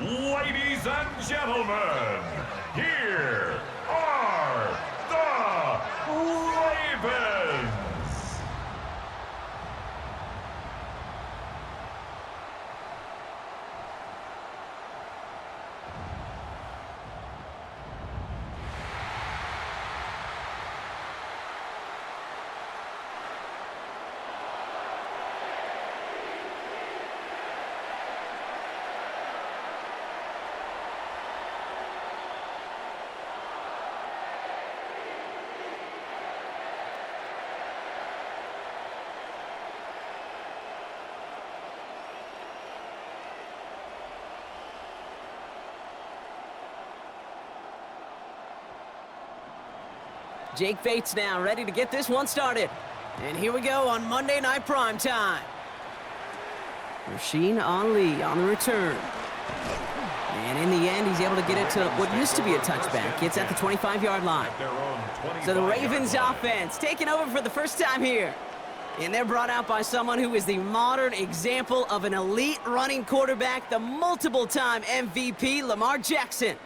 Ladies and gentlemen, here are the Ravens. Jake Bates now ready to get this one started. And here we go on Monday Night Primetime. Rasheen Ali on the return. And in the end, he's able to get it to what used to be a touchback. It's at the 25-yard line. So the Ravens offense taking over for the first time here. And they're brought out by someone who is the modern example of an elite running quarterback, the multiple-time MVP, Lamar Jackson.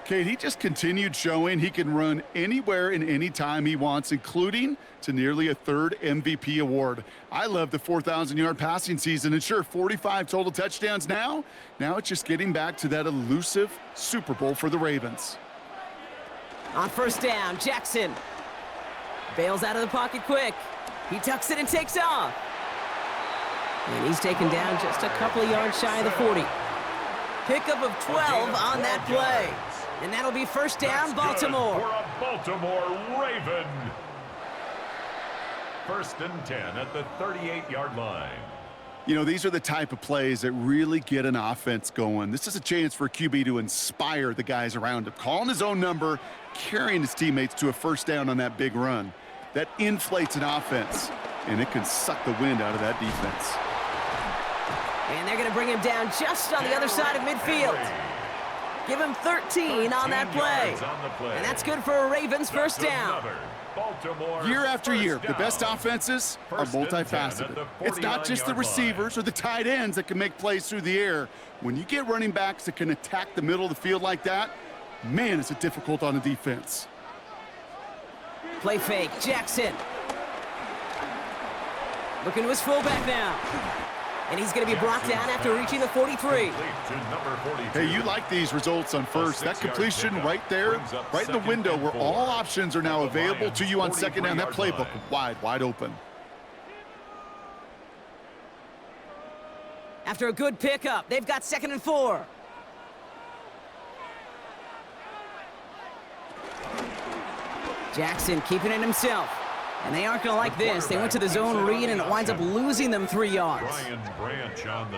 Kate, he just continued showing he can run anywhere and anytime he wants, including to nearly a third MVP award. I love the 4,000-yard passing season, and sure, 45 total touchdowns now. Now it's just getting back to that elusive Super Bowl for the Ravens. On first down, Jackson bails out of the pocket quick. He tucks it and takes off. And he's taken down just a couple of yards shy of the 40. Pickup of 12 on that play. And that'll be first down, Baltimore. For a Baltimore Raven. First and 10 at the 38-yard line. You know, these are the type of plays that really get an offense going. This is a chance for a QB to inspire the guys around him. Calling his own number, carrying his teammates to a first down on that big run. That inflates an offense, and it can suck the wind out of that defense. And they're going to bring him down just on the other side of midfield. Give him 13 on that play. And that's good for a Ravens first down. Year after year, the best offenses are multifaceted. It's not just the receivers or the tight ends that can make plays through the air. When you get running backs that can attack the middle of the field like that, man, is it difficult on the defense. Play fake, Jackson. Looking to his fullback now. And he's going to be brought down after reaching the 43. Hey, you like these results on first. That completion right there, right in the window where all options are now available to you on second down. That playbook wide open. After a good pickup, they've got 2nd and 4. Jackson keeping it himself. And they aren't going to like this. They went to the zone read, and it winds up losing them 3 yards.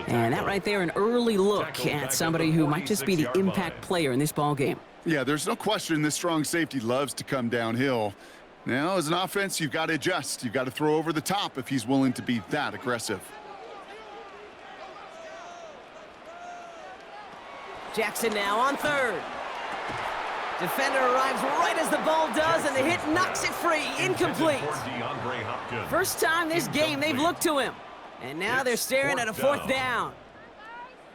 And that right there, an early look at somebody who might just be the impact player in this ball game. Yeah, there's no question this strong safety loves to come downhill. Now, as an offense, you've got to adjust. You've got to throw over the top if he's willing to be that aggressive. Jackson now on third. Defender arrives right as the ball does, and the hit knocks it free. Incomplete. First time this game they've looked to him. And now they're staring at a 4th down.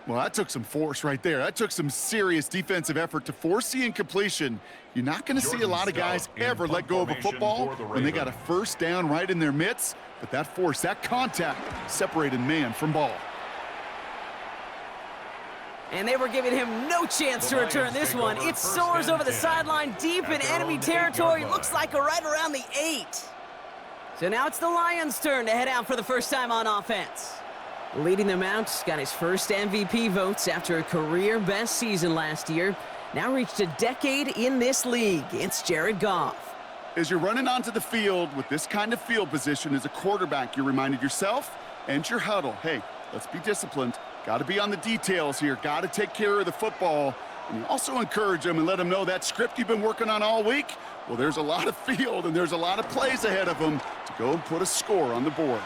Well, that took some force right there. That took some serious defensive effort to force the incompletion. You're not going to see a lot of guys ever let go of a football when they got a first down right in their midst. But that force, that contact, separated man from ball. And they were giving him no chance to return this one. It soars over the sideline deep in enemy territory. Looks like right around the 8. So now it's the Lions' turn to head out for the first time on offense. Leading them out, got his first MVP votes after a career-best season last year. Now reached a decade in this league. It's Jared Goff. As you're running onto the field with this kind of field position as a quarterback, you're reminded yourself and your huddle, hey, let's be disciplined. Got to be on the details here. Got to take care of the football. And you also encourage them and let them know that script you've been working on all week, well, there's a lot of field and there's a lot of plays ahead of them to go and put a score on the board.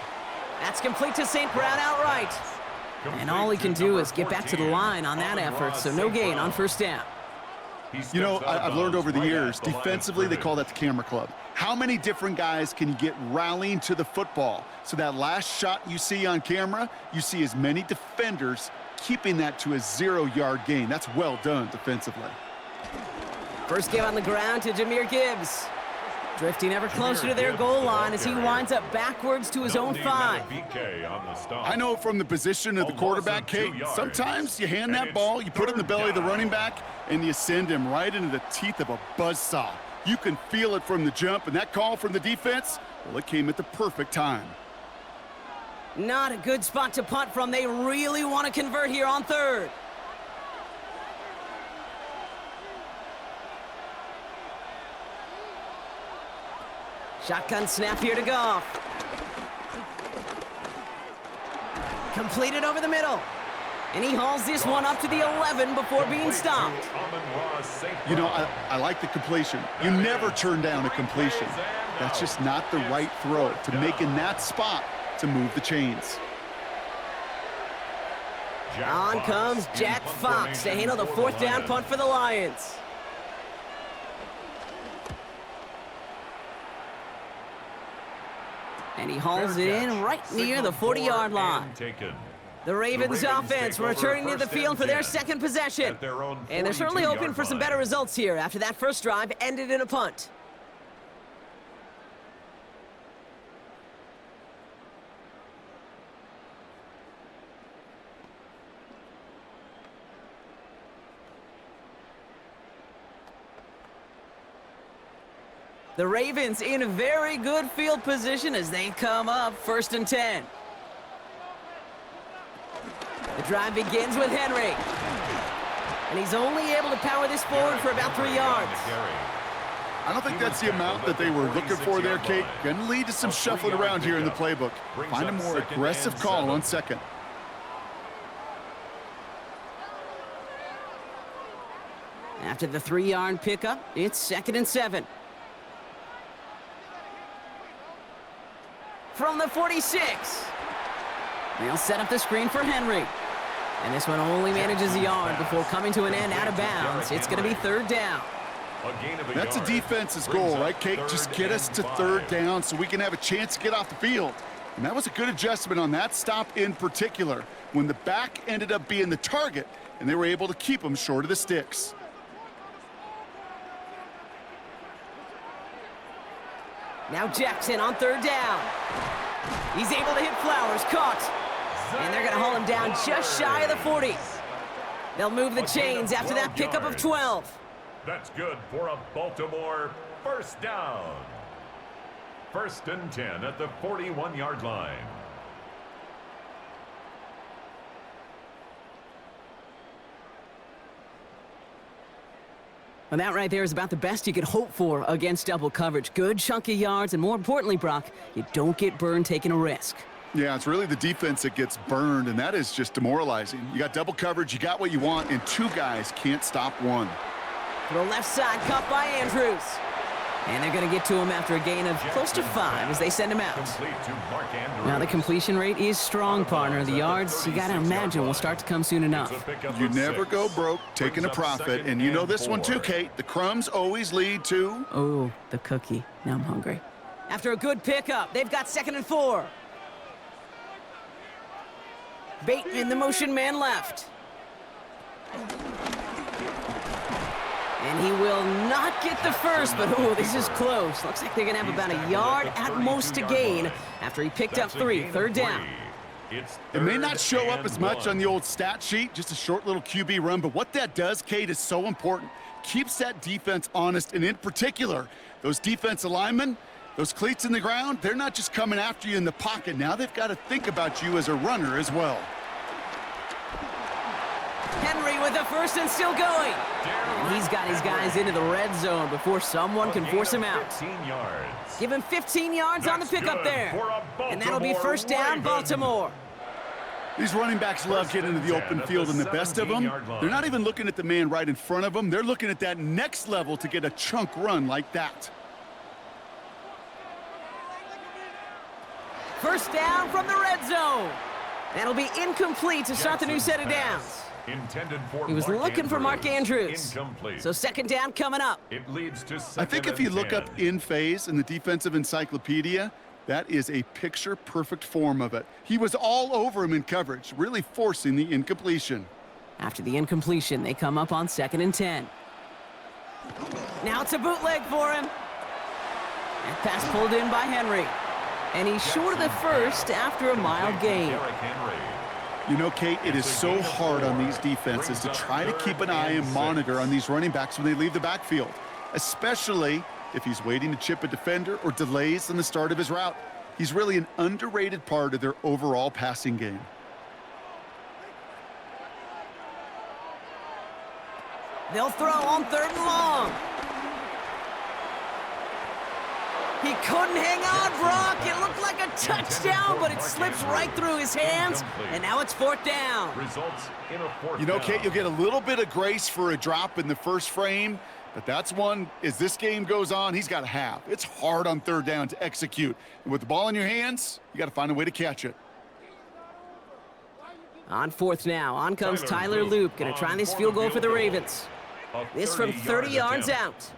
That's complete to St. Brown outright. And all he can do is get back to the line on that effort, so no gain on first down. You know, I've learned over the years, defensively, they call that the camera club. How many different guys can you get rallying to the football? So that last shot you see on camera, you see as many defenders keeping that to a 0-yard gain. That's well done defensively. First give on the ground to Jahmyr Gibbs. Drifting ever closer to their goal line as he winds up backwards to his own 5. I know from the position of the quarterback, Kate, sometimes you hand that ball, you put it in the belly of the running back, and you send him right into the teeth of a buzzsaw. You can feel it from the jump, and that call from the defense, well, it came at the perfect time. Not a good spot to punt from. They really want to convert here on 3rd. Shotgun snap here to Goff. Completed over the middle. And he hauls this one up to the 11 before being stopped. You know, I like the completion. You never turn down a completion. That's just not the right throw to make in that spot to move the chains. On comes Jack Fox to handle the 4th down punt for the Lions. And he hauls it in right near the 40-yard line. The Ravens offense returning to the field for their 2nd possession. And they're certainly hoping for some better results here after that first drive ended in a punt. The Ravens in a very good field position as they come up 1st and 10. The drive begins with Henry. And he's only able to power this forward for about 3 yards. I don't think that's the amount that they were looking for there, Kate. Going to lead to some shuffling around here in the playbook. Find a more aggressive call on 2nd. After the 3-yard pickup, it's 2nd and 7. From the 46. They'll set up the screen for Henry. And this one only manages a yard before coming to an end out of bounds. It's going to be 3rd down. That's a defense's goal, right, Kate? Just get us to 3rd down so we can have a chance to get off the field. And that was a good adjustment on that stop in particular, when the back ended up being the target, and they were able to keep him short of the sticks. Now Jackson on 3rd down. He's able to hit Flowers, caught. And they're going to haul him down just shy of the 40. They'll move the chains after that pickup of 12. That's good for a Baltimore 1st down. 1st and 10 at the 41-yard line. Well, that right there is about the best you could hope for against double coverage. Good chunky yards, and more importantly, Brock, you don't get burned taking a risk. Yeah, it's really the defense that gets burned, and that is just demoralizing. You got double coverage, you got what you want, and 2 guys can't stop 1. To the left side, caught by Andrews. And they're going to get to him after a gain of close to 5 as they send him out. Now the completion rate is strong, partner. The yards, you got to imagine, will start to come soon enough. You never go broke taking a profit, and you know this one too, Kate. The crumbs always lead to... Oh, the cookie. Now I'm hungry. After a good pickup, they've got 2nd and 4. Bateman, the motion man left. And he will not get the first, but oh, this is close. Looks like they're going to have about a yard at most to gain after he picked up 3. 3rd down. It may not show up as much on the old stat sheet, just a short little QB run, but what that does, Kate, is so important. Keeps that defense honest, and in particular, those defensive linemen, those cleats in the ground, they're not just coming after you in the pocket. Now they've got to think about you as a runner as well. Henry with the first and still going. And he's got his guys into the red zone before someone can force him out. Give him 15 yards on the pickup there. And that'll be 1st down, Baltimore. These running backs love getting into the open field, and the best of them, they're not even looking at the man right in front of them. They're looking at that next level to get a chunk run like that. 1st down from the red zone. That'll be incomplete to start the new set of downs. He was looking for Mark Andrews. So 2nd down coming up. It leads to I think if you look up in phase in the defensive encyclopedia, That is a picture-perfect form of it. He was all over him in coverage, really forcing the incompletion. After the incompletion, they come up on 2nd and 10. Now it's a bootleg for him. That pass pulled in by Henry. And he's short of the first after a mild gain. You know, Kate, it is so hard on these defenses to try to keep an eye and monitor on these running backs when they leave the backfield, especially if he's waiting to chip a defender or delays in the start of his route. He's really an underrated part of their overall passing game. They'll throw on 3rd and long. He couldn't hang on, Brock. It looked like a touchdown, but it slips right through his hands, and now it's 4th down. You know, Kate, you'll get a little bit of grace for a drop in the first frame, but that's one, as this game goes on, he's got to have. It's hard on 3rd down to execute. And with the ball in your hands, you got to find a way to catch it. On 4th now, on comes Tyler Loop, going to try this field goal for the Ravens. This from 30 yards out.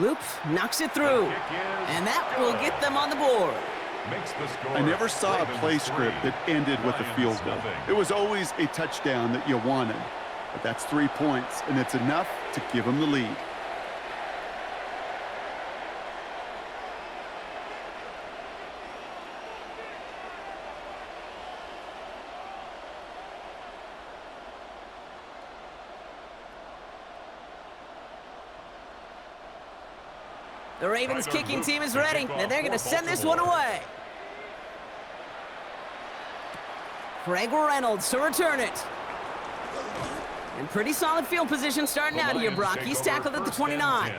Loop knocks it through, and that will get them on the board. I never saw a play script that ended with a field goal. It was always a touchdown that you wanted, but that's 3 points, and it's enough to give them the lead. The Ravens kicking team is ready, and they're going to send this one away. Craig Reynolds to return it. In pretty solid field position starting out here, Brock. He's tackled at the 29.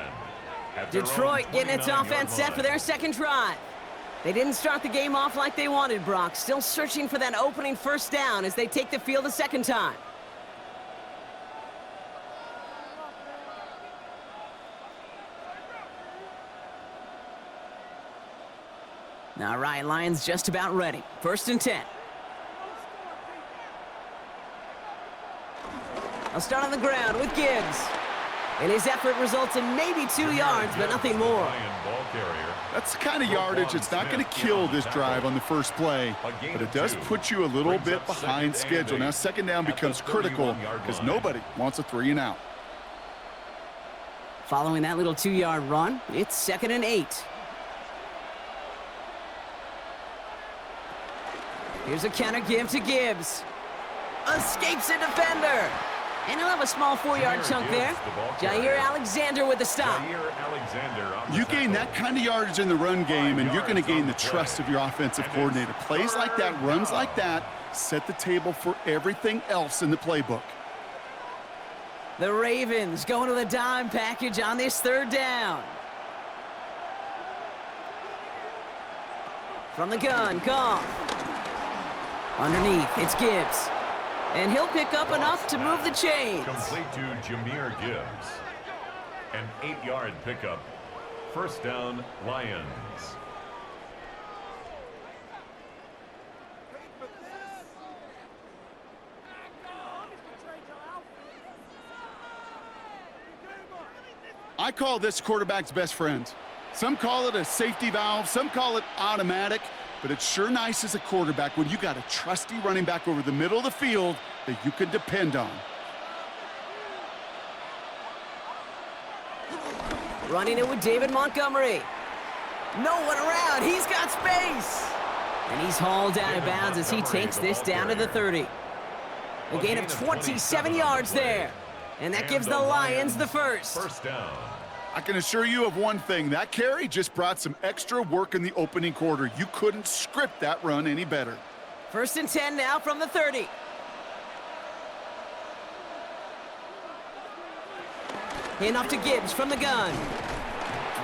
Detroit getting its offense set for their 2nd drive. They didn't start the game off like they wanted, Brock. Still searching for that opening 1st down as they take the field a 2nd time. All right, Lions just about ready. 1st and 10. I'll start on the ground with Gibbs. And his effort results in maybe 2 yards, but nothing more. That's the kind of yardage it's not going to kill this drive on the first play, but it does put you a little bit behind schedule. Now 2nd down becomes critical because nobody wants a 3 and out. Following that little 2-yard run, it's 2nd and 8. Here's a counter give to Gibbs. Escapes a defender. And he'll have a small 4-yard chunk there. Jair Alexander with the stop. You gain that kind of yardage in the run game, and you're going to gain the trust of your offensive coordinator. Plays like that, runs like that, set the table for everything else in the playbook. The Ravens going to the dime package on this 3rd down. From the gun, Goff. Underneath, it's Gibbs. And he'll pick up enough to move the chains. Complete to Jahmyr Gibbs. An 8-yard pickup. 1st down, Lions. I call this quarterback's best friend. Some call it a safety valve, some call it automatic, but it's sure nice as a quarterback when you got a trusty running back over the middle of the field that you can depend on. Running it with David Montgomery. No one around. He's got space. And he's hauled out of bounds as he takes this down to the 30. A gain of 27 yards there. And that gives the Lions the first. 1st down. I can assure you of one thing. That carry just brought some extra work in the opening quarter. You couldn't script that run any better. 1st and 10 now from the 30. Enough to Gibbs from the gun.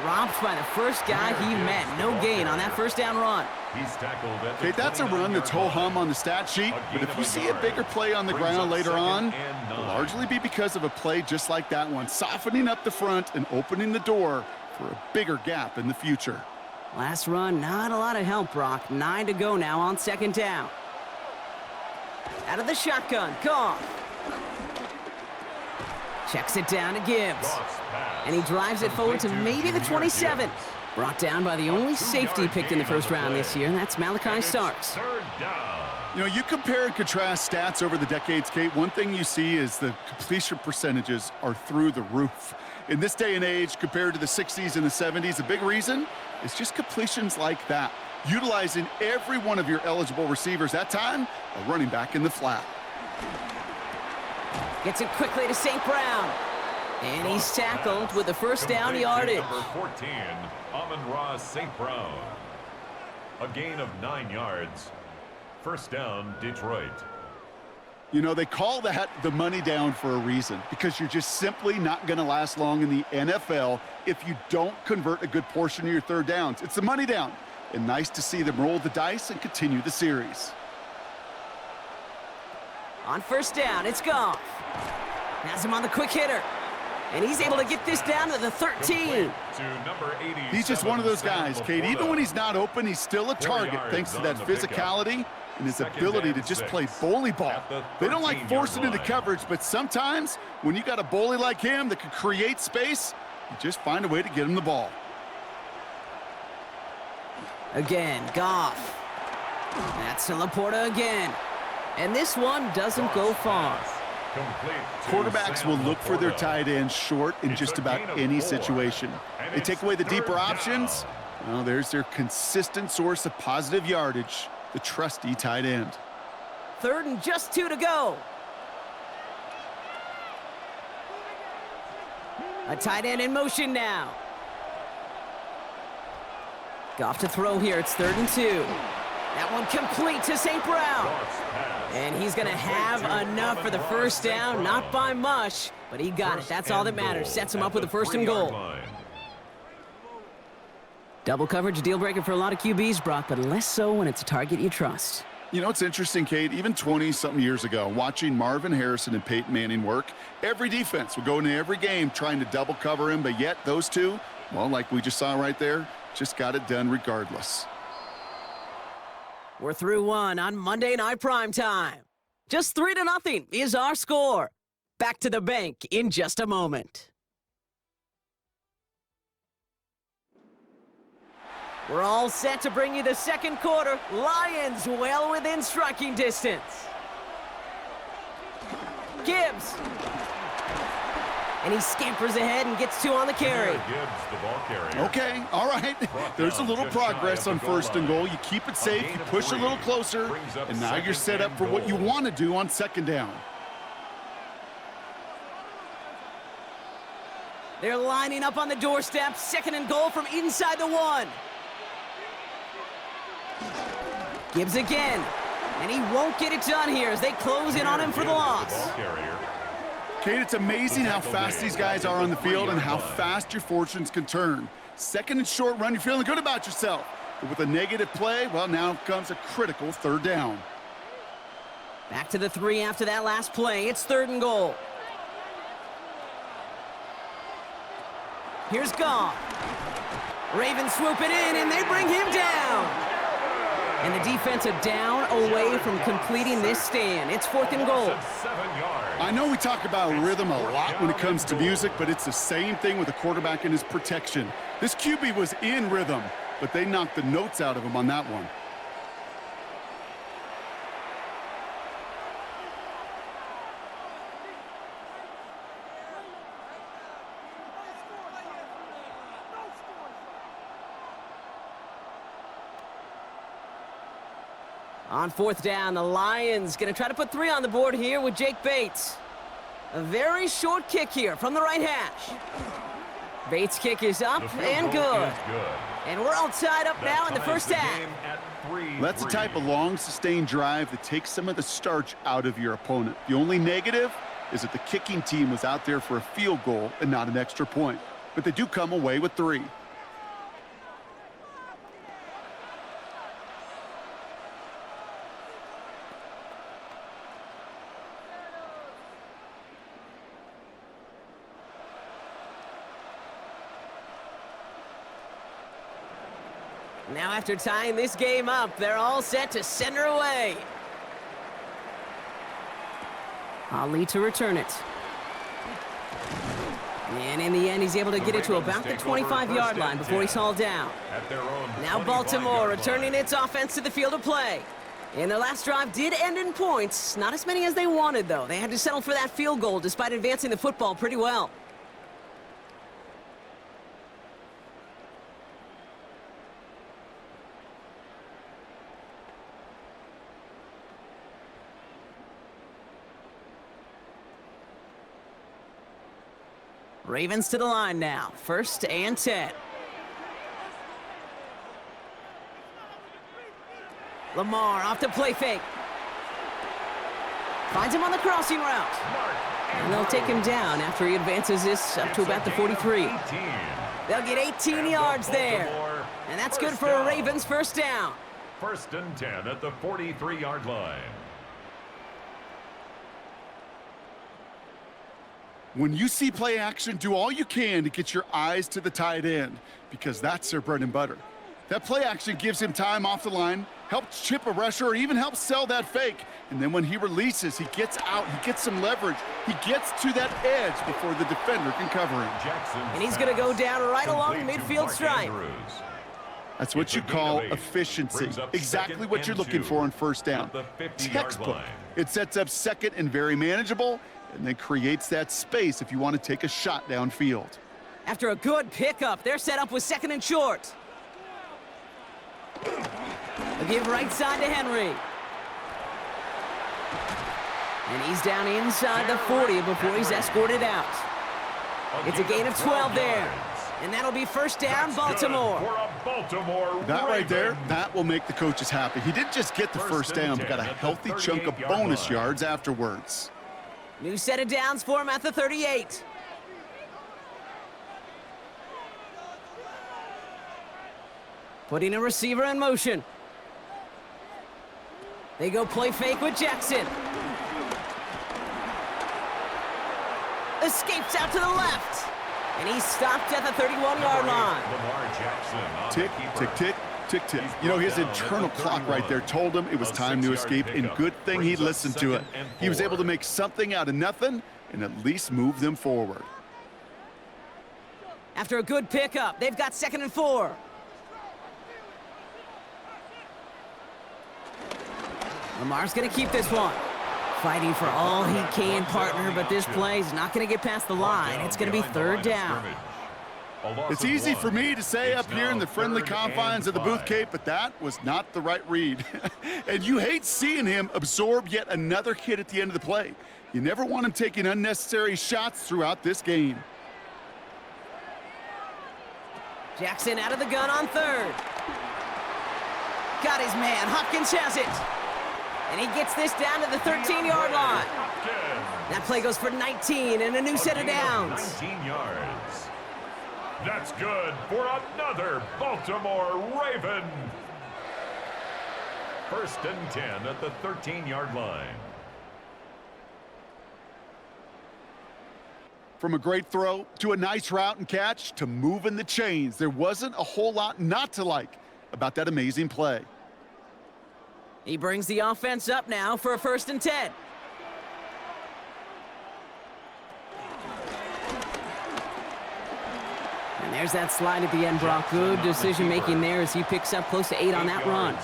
Dropped by the first guy he met. No gain on that 1st down run. He's tackled at the Okay, that's a run that's ho-hum on the stat sheet, but if you see a bigger play on the ground later on, it'll largely be because of a play just like that one, softening up the front and opening the door for a bigger gap in the future. Last run, not a lot of help, Brock. 9 to go now on 2nd down. Out of the shotgun, Goff. Checks it down to Gibbs. And he drives it forward to maybe the 27. Brought down by the only safety picked in the first round this year, and that's Malachi Starks. Third down. You know, you compare and contrast stats over the decades, Kate. One thing you see is the completion percentages are through the roof. In this day and age, compared to the 60s and the 70s, a big reason is just completions like that. Utilizing every one of your eligible receivers. That time, a running back in the flat. Gets it quickly to St. Brown. And he's tackled with the first down yardage. Number 14, Amon-Ra St. Brown. A gain of 9 yards. First down, Detroit. You know, they call that the money down for a reason, because you're just simply not going to last long in the NFL if you don't convert a good portion of your third downs. It's the money down. And nice to see them roll the dice and continue the series. On first down, it's Goff. Has him on the quick hitter. And he's able to get this down to the 13. To number 80. He's just one of those guys, Kate. Even when he's not open, he's still a target thanks to that physicality and his ability to just play bully ball. They don't like forcing into coverage, but sometimes when you got a bully like him that can create space, you just find a way to get him the ball. Again, Goff. That's to Laporta again. And this one doesn't go far. Quarterbacks will look for their tight ends short in just about any situation. They take away the deeper options. Well, there's their consistent source of positive yardage, the trusty tight end. Third and just 2 to go. A tight end in motion now. Goff to throw here. It's 3rd and 2. That one complete to St. Brown. And he's going to have enough for the first down. Not by much, but he got it. That's all that matters. Sets him up with a 1st and goal. Double coverage, deal breaker for a lot of QBs, Brock, but less so when it's a target you trust. You know, it's interesting, Kate, even 20-something years ago, watching Marvin Harrison and Peyton Manning work, every defense would go into every game trying to double cover him, but yet those two, well, like we just saw right there, just got it done regardless. We're through one on Monday Night Primetime. Just 3-0 is our score. Back to the bank in just a moment. We're all set to bring you the second quarter. Lions well within striking distance. Gibbs. And he scampers ahead and gets 2 on the carry. Gibbs, the ball carrier. Okay, all right. There's a little progress on 1st and goal. You keep it safe, you push a little closer, and now you're set up for what you want to do on 2nd down. They're lining up on the doorstep. 2nd and goal from inside the 1. Gibbs again. And he won't get it done here as they close in on him for the loss. Kate, it's amazing how fast these guys are on the field and how fast your fortunes can turn. 2nd and short run, you're feeling good about yourself. But with a negative play, well, now comes a critical 3rd down. Back to the 3 after that last play. It's 3rd and goal. Here's Goff. Ravens swoop it in, and they bring him down. And the defense a down away from completing this stand. It's 4th and goal. I know we talk about rhythm a lot when it comes to music, but it's the same thing with a quarterback and his protection. This QB was in rhythm, but they knocked the notes out of him on that one. On 4th down, the Lions going to try to put 3 on the board here with Jake Bates. A very short kick here from the right hash. Bates' kick is up and good. And we're all tied up now in the first half. That's the type of long, sustained drive that takes some of the starch out of your opponent. The only negative is that the kicking team was out there for a field goal and not an extra point. But they do come away with 3. Now after tying this game up, they're all set to send her away. Ali to return it. And in the end, he's able to get it to about the 25-yard line before he's hauled down. Now Baltimore returning its offense to the field of play. And their last drive did end in points. Not as many as they wanted, though. They had to settle for that field goal despite advancing the football pretty well. Ravens to the line now. 1st and 10. Lamar off to play fake. Finds him on the crossing route. And they'll take him down after he advances this up to about the 43. They'll get 18 yards there. And that's good for a Ravens 1st down. 1st and 10 at the 43-yard line. When you see play action, do all you can to get your eyes to the tight end, because that's their bread and butter. That play action gives him time off the line, helps chip a rusher, or even helps sell that fake. And then when he releases, he gets out, he gets some leverage. He gets to that edge before the defender can cover him. And he's going to go down right along the midfield stripe. That's what you call efficiency. Exactly what you're looking for on 1st down. Textbook. It sets up 2nd and very manageable, and then creates that space if you want to take a shot downfield. After a good pickup, they're set up with 2nd and short. They'll give right side to Henry. And he's down inside the 40 before he's escorted out. It's a gain of 12 there. And that'll be 1st down, Baltimore. That right there, that will make the coaches happy. He didn't just get the 1st down, but got a healthy chunk of bonus yards afterwards. New set of downs for him at the 38. Putting a receiver in motion. They go play fake with Jackson. Escapes out to the left. And he's stopped at the 31-yard line. Tick, tick, tick, tick, tick. You know, his internal clock right there told him it was time to escape, and good thing he listened to it. He was able to make something out of nothing and at least move them forward. After a good pickup, they've got 2nd and 4. Lamar's going to keep this one. Fighting for all he can, partner, but this play's not going to get past the line. It's going to be 3rd down. It's easy for me to say up here in the friendly confines of the booth, Cape, but that was not the right read. And you hate seeing him absorb yet another hit at the end of the play. You never want him taking unnecessary shots throughout this game. Jackson out of the gun on 3rd. Got his man. Hopkins has it. And he gets this down to the 13-yard line. That play goes for 19 and a new set of downs. 19 yards. That's good for another Baltimore Raven. 1st and 10 at the 13-yard line. From a great throw to a nice route and catch to moving the chains, there wasn't a whole lot not to like about that amazing play. He brings the offense up now for a 1st and 10. And there's that slide at the end, Brock. Good decision-making there as he picks up close to 8 on that run.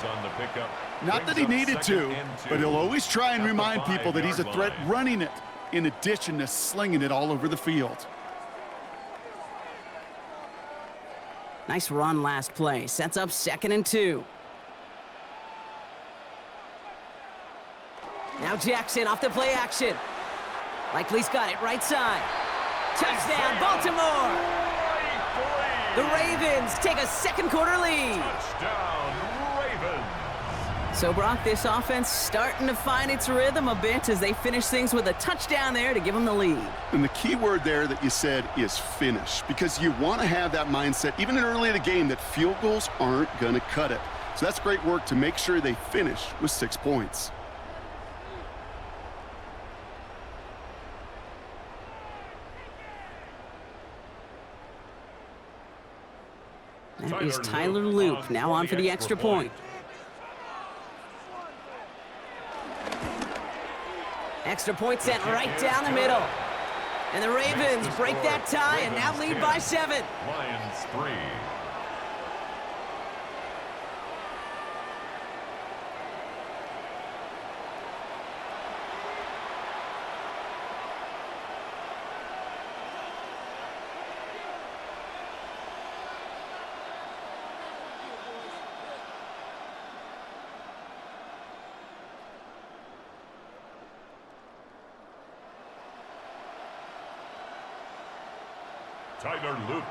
Not that he needed to, but he'll always try and remind people that he's a threat running it, in addition to slinging it all over the field. Nice run last play. Sets up 2nd and 2. Now Jackson off the play action. Likely's got it right side. Touchdown, Baltimore! The Ravens take a 2nd quarter lead. Touchdown, Ravens. So, Brock, this offense starting to find its rhythm a bit as they finish things with a touchdown there to give them the lead. And the key word there that you said is finish, because you want to have that mindset, even early in the game, that field goals aren't going to cut it. So that's great work to make sure they finish with 6 points. That is Tyler Luke, now on for the extra point. Extra point sent right down the middle. And the Ravens break that tie and now lead by 7. Lions 3.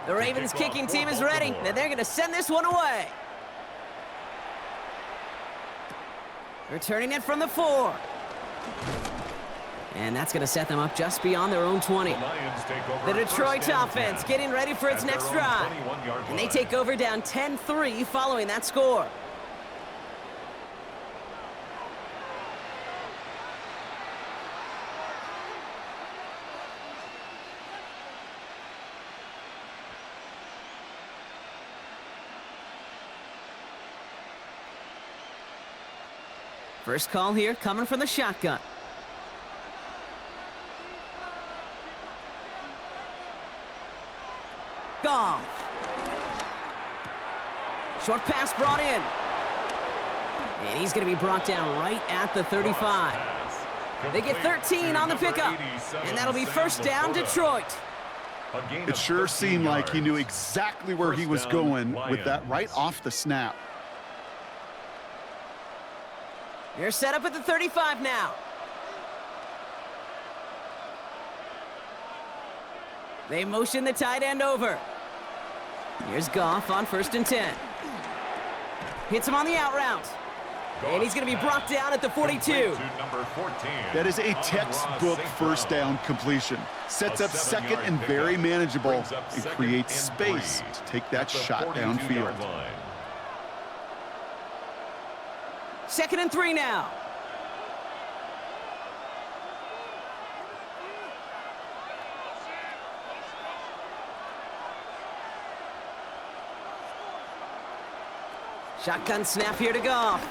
The Ravens kicking team is ready, and they're going to send this one away. Returning it from the 4. And that's going to set them up just beyond their own 20. The Detroit offense getting ready for its next drive. And they take over down 10-3 following that score. First call here coming from the shotgun. Goff. Short pass brought in. And he's going to be brought down right at the 35. They get 13 on the pickup. And that'll be first down, Detroit. It sure seemed like he knew exactly where he was going with that right off the snap. You're set up at the 35 now. They motion the tight end over. Here's Goff on 1st and 10. Hits him on the out route. And he's going to be brought down at the 42. That is a textbook first down completion. Sets up second and very manageable and creates space to take that shot downfield. 2nd and 3 now. Shotgun snap here to Goff.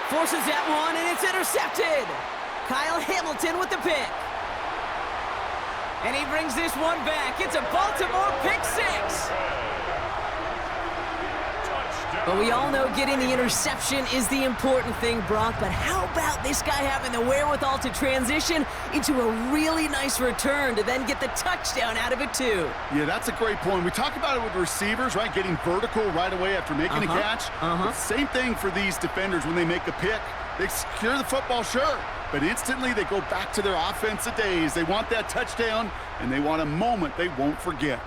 Forces that one, and it's intercepted. Kyle Hamilton with the pick. And he brings this one back. It's a Baltimore pick 6. But we all know getting the interception is the important thing, Brock. But how about this guy having the wherewithal to transition into a really nice return to then get the touchdown out of it, too? Yeah, that's a great point. We talk about it with receivers, right? Getting vertical right away after making a catch. But same thing for these defenders when they make a pick. They secure the football, sure. But instantly they go back to their offensive days. They want that touchdown, and they want a moment they won't forget.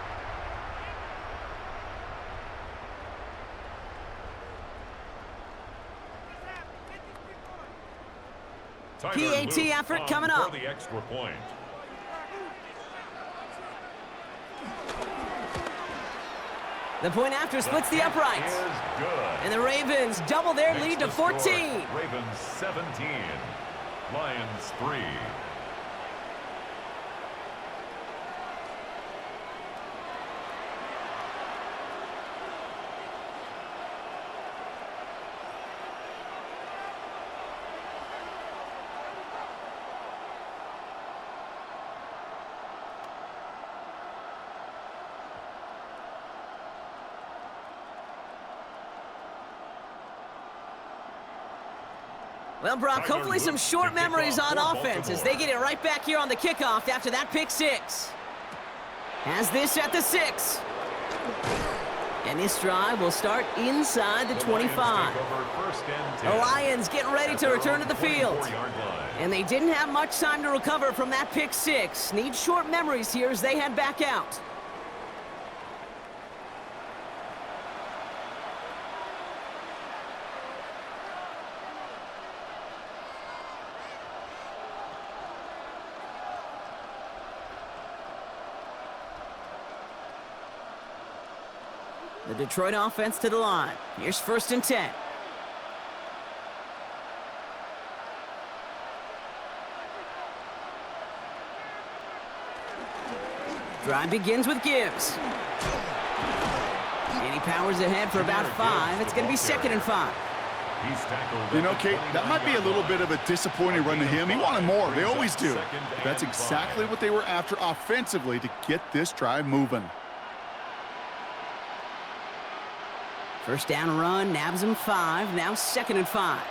PAT effort coming up. The extra point. The point after splits the uprights. And the Ravens double their lead to 14. Ravens 17, Lions 3. Well, Brock, hopefully some short memories on offense as they get it right back here on the kickoff after that pick 6. Has this at the 6. And this drive will start inside the 25. The Lions getting ready to return to the field. And they didn't have much time to recover from that pick 6. Need short memories here as they head back out. The Detroit offense to the line. Here's 1st and 10. Drive begins with Gibbs. And he powers ahead for about 5. It's going to be 2nd and 5. He's tackled. You know, Kate, that might be a little bit of a disappointing run to him. He wanted more. They always do. But that's exactly what they were after offensively to get this drive moving. First down run, nabs him 5. Now 2nd and 5.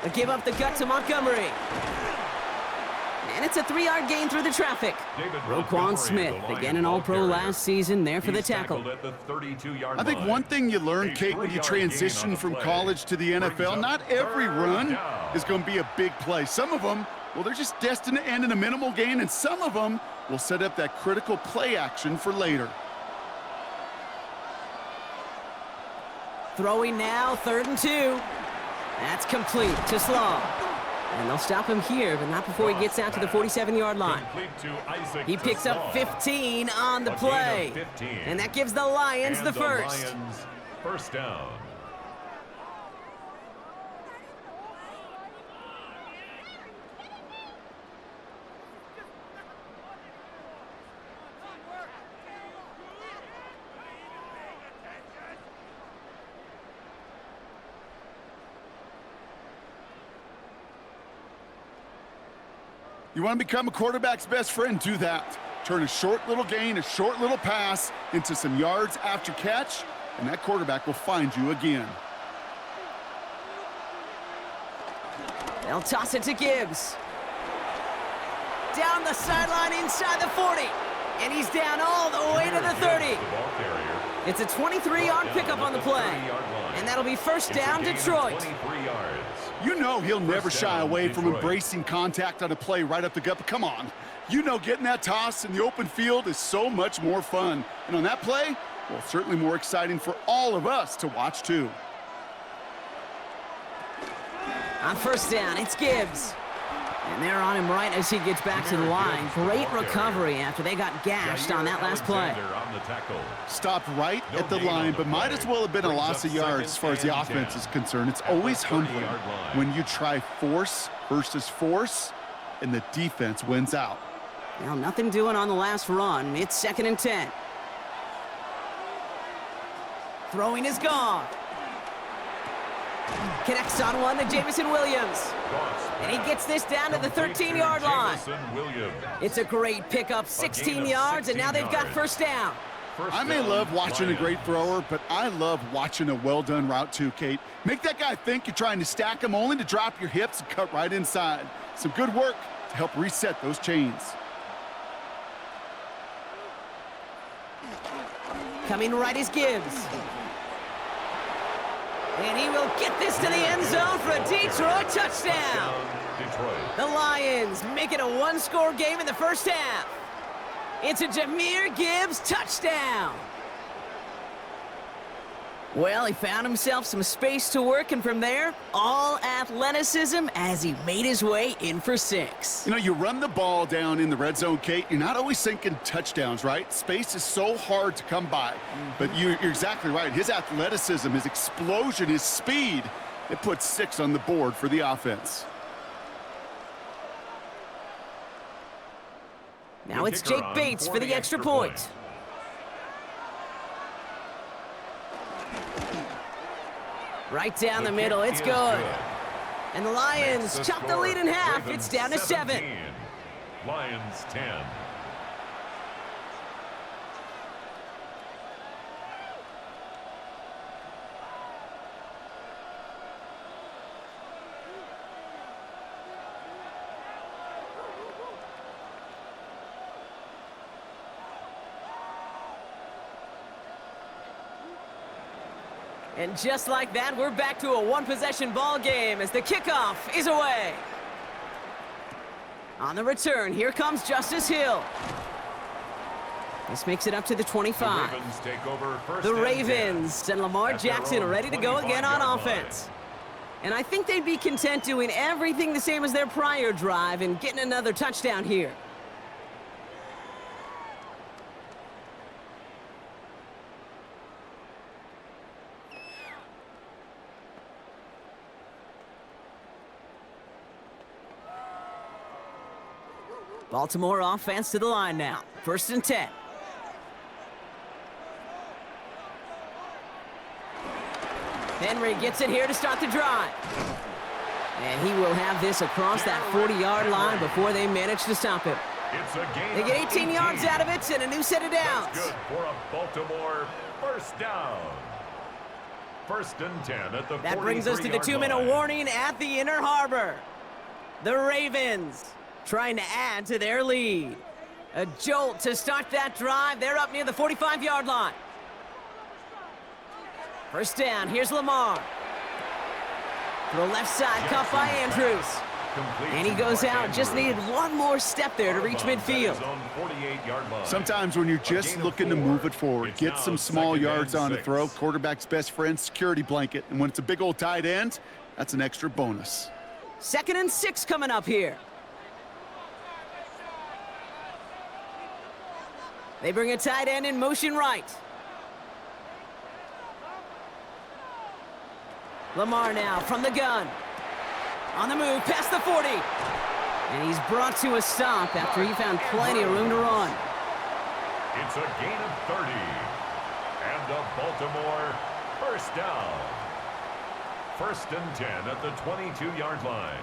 A give up the gut to Montgomery. And it's a 3-yard gain through the traffic. Roquan Smith, again an All-Pro last season, there for the tackle. I think one thing you learn, Kate, when you transition from college to the NFL, not every run is going to be a big play. Some of them, well, they're just destined to end in a minimal gain, and some of them will set up that critical play action for later. Throwing now, 3rd and 2. That's complete to Slaw. And they'll stop him here, but not before he gets out to the 47-yard line. He picks up 15 on the play. And that gives the Lions the first. First down. You want to become a quarterback's best friend, do that. Turn a short little gain, a short little pass into some yards after catch, and that quarterback will find you again. They'll toss it to Gibbs. Down the sideline inside the 40. And he's down all the way to the 30. It's a 23-yard pickup on the play. And that'll be first down, Detroit. You know he'll never shy away from embracing contact on a play right up the gut, but come on. You know getting that toss in the open field is so much more fun. And on that play, well, certainly more exciting for all of us to watch too. On first down, it's Gibbs. And they're on him right as he gets back to the line. Great recovery after they got gashed on that last play. Stopped right at the line, but might as well have been a loss of yards as far as the offense is concerned. It's always humbling when you try force versus force and the defense wins out. Well, nothing doing on the last run. It's 2nd and 10. Throwing is gone. Connects on one to Jameson Williams. And he gets this down to the 13-yard line. It's a great pickup, 16 yards, and now they've got first down. I may love watching a great thrower, but I love watching a well-done route too, Kate. Make that guy think you're trying to stack him only to drop your hips and cut right inside. Some good work to help reset those chains. Coming right is Gibbs. And he will get this to the end zone for a Detroit touchdown. The Lions make it a one-score game in the first half. It's a Jahmyr Gibbs touchdown. Well, he found himself some space to work, and from there, all athleticism as he made his way in for 6. You know, you run the ball down in the red zone, Kate, you're not always thinking touchdowns, right? Space is so hard to come by. But you're exactly right. His athleticism, his explosion, his speed, it puts 6 on the board for the offense. Now it's Jake Bates for the extra point. Right down the middle, it's good. And the Lions chop the lead in half. It's down to 7. Lions 10. And just like that, we're back to a one-possession ball game as the kickoff is away. On the return, here comes Justice Hill. This makes it up to the 25. The Ravens and Lamar Jackson ready to go again on offense. And I think they'd be content doing everything the same as their prior drive and getting another touchdown here. Baltimore offense to the line now. 1st and 10. Henry gets it here to start the drive. And he will have this across that 40-yard line before they manage to stop him. It's a gain They get of 18 yards out of it and a new set of downs. That's good for a Baltimore first down. 1st and 10 at the 43-yard line. That brings us to the 2-minute warning at the Inner Harbor. The Ravens trying to add to their lead. A jolt to start that drive. They're up near the 45-yard line. First down, here's Lamar. To the left side, caught by Andrews. And he goes out, just needed one more step there to reach midfield. Sometimes when you're just looking to move it forward, get some small yards on the throw, quarterback's best friend, security blanket. And when it's a big old tight end, that's an extra bonus. 2nd and 6 coming up here. They bring a tight end in motion right. Lamar now from the gun. On the move, past the 40. And he's brought to a stop after he found plenty of room to run. It's a gain of 30. And a Baltimore first down. 1st and 10 at the 22-yard line.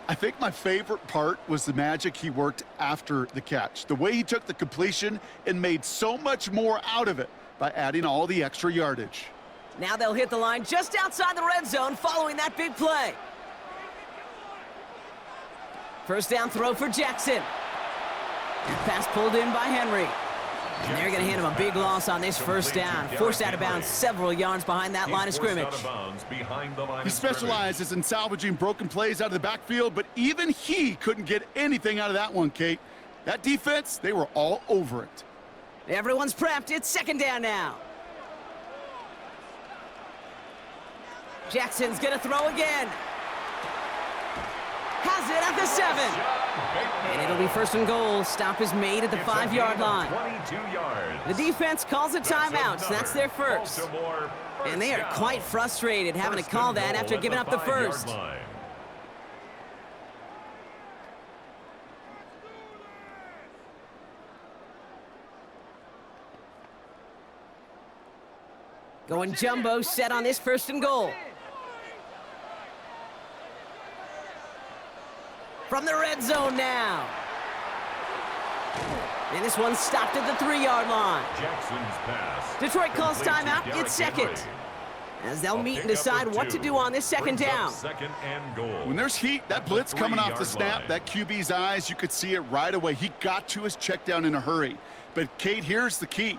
I think my favorite part was the magic he worked after the catch. The way he took the completion and made so much more out of it by adding all the extra yardage. Now they'll hit the line just outside the red zone following that big play. First down throw for Jackson. Pass pulled in by Henry. And they're going to hand him a big loss on this first down. Forced out of bounds several yards behind that line of scrimmage. He specializes in salvaging broken plays out of the backfield, but even he couldn't get anything out of that one, Kate. That defense, they were all over it. Everyone's prepped. It's 2nd down now. Jackson's going to throw again. Has it at the 7. And it'll be 1st and goal. Stop is made at the 5-yard line. 22 yards. The defense calls a timeout, so that's their first. And they are quite frustrated having to call that after giving up the first. Going jumbo set on this 1st and goal. From the red zone now. And this one's stopped at the 3-yard line. Jackson's pass. Detroit calls timeout. It's 2nd. As they'll meet and decide what to do on this 2nd down. 2nd and goal. When there's heat, that blitz coming off the snap, that QB's eyes, you could see it right away. He got to his check down in a hurry. But, Kate, here's the key.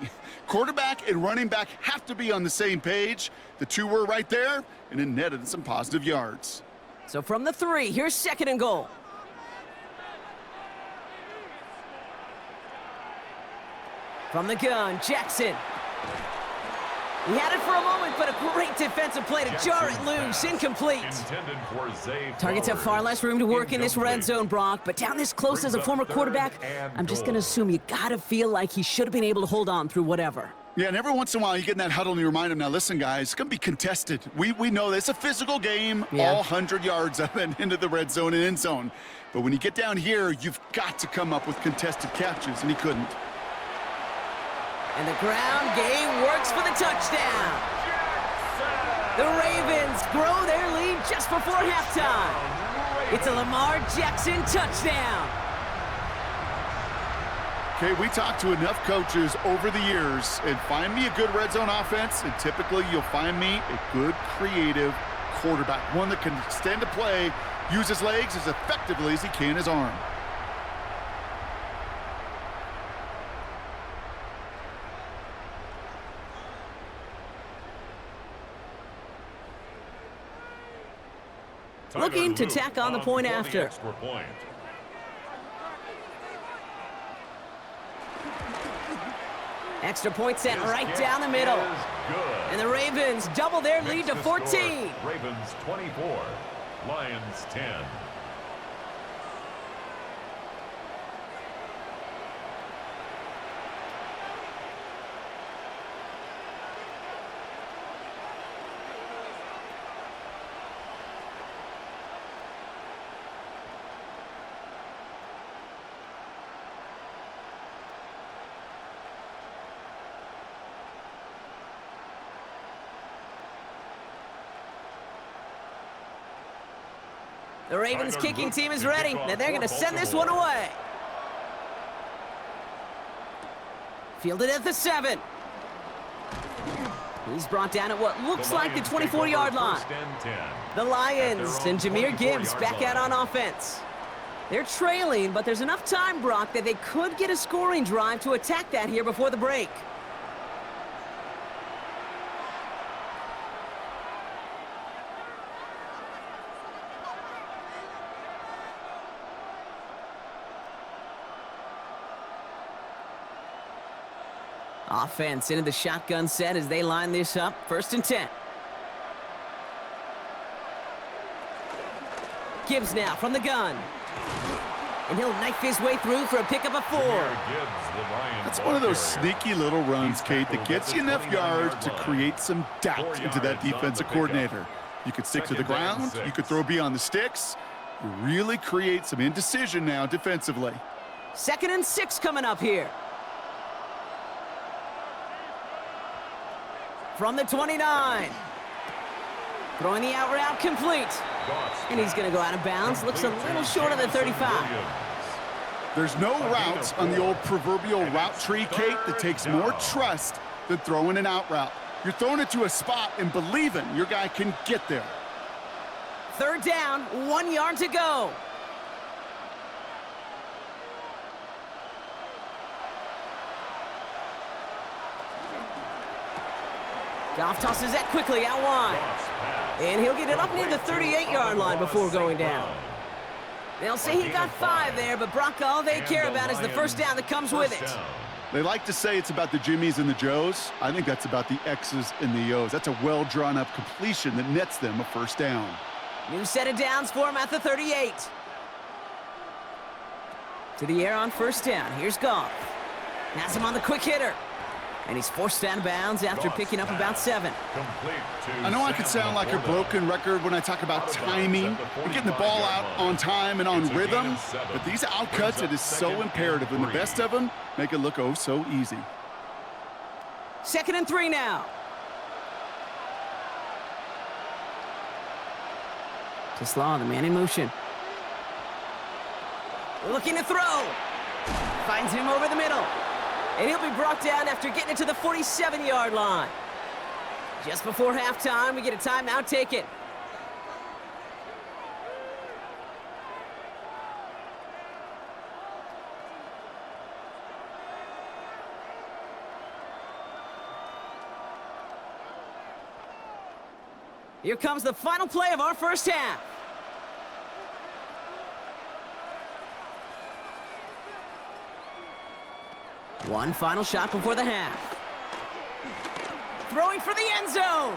Quarterback and running back have to be on the same page. The two were right there, and it netted some positive yards. So from the 3, here's 2nd and goal. From the gun, Jackson. He had it for a moment, but a great defensive play to jar it loose. Incomplete. Targets have far less room to work in this red zone, Brock, but down this close as a former quarterback, I'm just going to assume you got to feel like he should have been able to hold on through whatever. Yeah, and every once in a while you get in that huddle and you remind him, now listen, guys, it's going to be contested. We know this. It's a physical game, all 100 yards up and into the red zone and end zone. But when you get down here, you've got to come up with contested catches, and he couldn't. And the ground game works for the touchdown. The Ravens grow their lead just before halftime. It's a Lamar Jackson touchdown. Okay, we talked to enough coaches over the years, and find me a good red zone offense, and typically you'll find me a good creative quarterback, one that can extend a play, use his legs as effectively as he can his arm. Looking to tack on the point after. Extra point sent right down the middle. And the Ravens double their lead to 14. Ravens 24, Lions 10. The Ravens kicking team is ready, and they're going to send this one away. Fielded at the 7. He's brought down at what looks like the 24-yard line. The Lions and Jahmyr Gibbs back out on offense. They're trailing, but there's enough time, Brock, that they could get a scoring drive to attack that here before the break. Offense into the shotgun set as they line this up. 1st and 10. Gibbs now from the gun. And he'll knife his way through for a pickup of 4. That's one of those sneaky little runs, Kate, that gets you enough yards to create some doubt into that defensive coordinator. You could stick to the ground. You could throw beyond the sticks. You really create some indecision now defensively. 2nd and 6 coming up here. From the 29. Throwing the out route complete. And he's going to go out of bounds. Looks a little short of the 35. There's no routes on the old proverbial route tree, Kate, that takes more trust than throwing an out route. You're throwing it to a spot and believing your guy can get there. 3rd down, 1 yard to go. Goff tosses that quickly out wide. And he'll get it up near the 38-yard line before going down. They'll say he got 5 there, but Brock, all they care about is the 1st down that comes with it. They like to say it's about the Jimmies and the Joes. I think that's about the X's and the O's. That's a well-drawn-up completion that nets them a 1st down. New set of downs for him at the 38. To the air on 1st down. Here's Goff. Has him on the quick hitter. And he's forced out of bounds after picking up about 7. I know I could sound like a broken record when I talk about timing and getting the ball out on time and on rhythm, but these outcuts, it is so imperative, and the best of them make it look oh so easy. 2nd and 3 now. To Slaw, the man in motion. Looking to throw. Finds him over the middle. And he'll be brought down after getting it to the 47-yard line. Just before halftime, we get a timeout taken. Here comes the final play of our 1st half. One final shot before the half. Throwing for the end zone.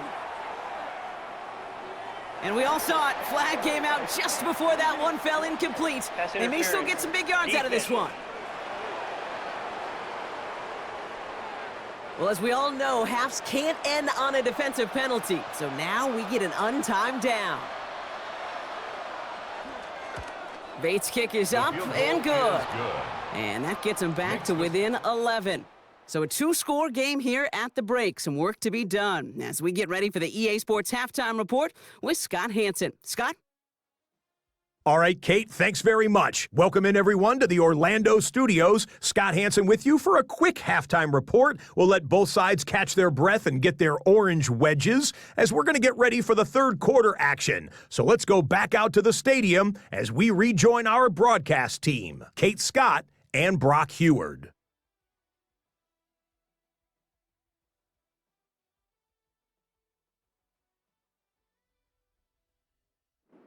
And we all saw it. Flag came out just before that one fell incomplete. They may still get some big yards out of this one. Well, as we all know, halves can't end on a defensive penalty. So now we get an untimed down. Bates' kick is up and good. And that gets him back to within 11. So a 2-score game here at the break. Some work to be done as we get ready for the EA Sports Halftime Report with Scott Hanson. Scott? All right, Kate, thanks very much. Welcome in, everyone, to the Orlando studios. Scott Hanson with you for a quick halftime report. We'll let both sides catch their breath and get their orange wedges as we're going to get ready for the 3rd quarter action. So let's go back out to the stadium as we rejoin our broadcast team, Kate Scott and Brock Heward.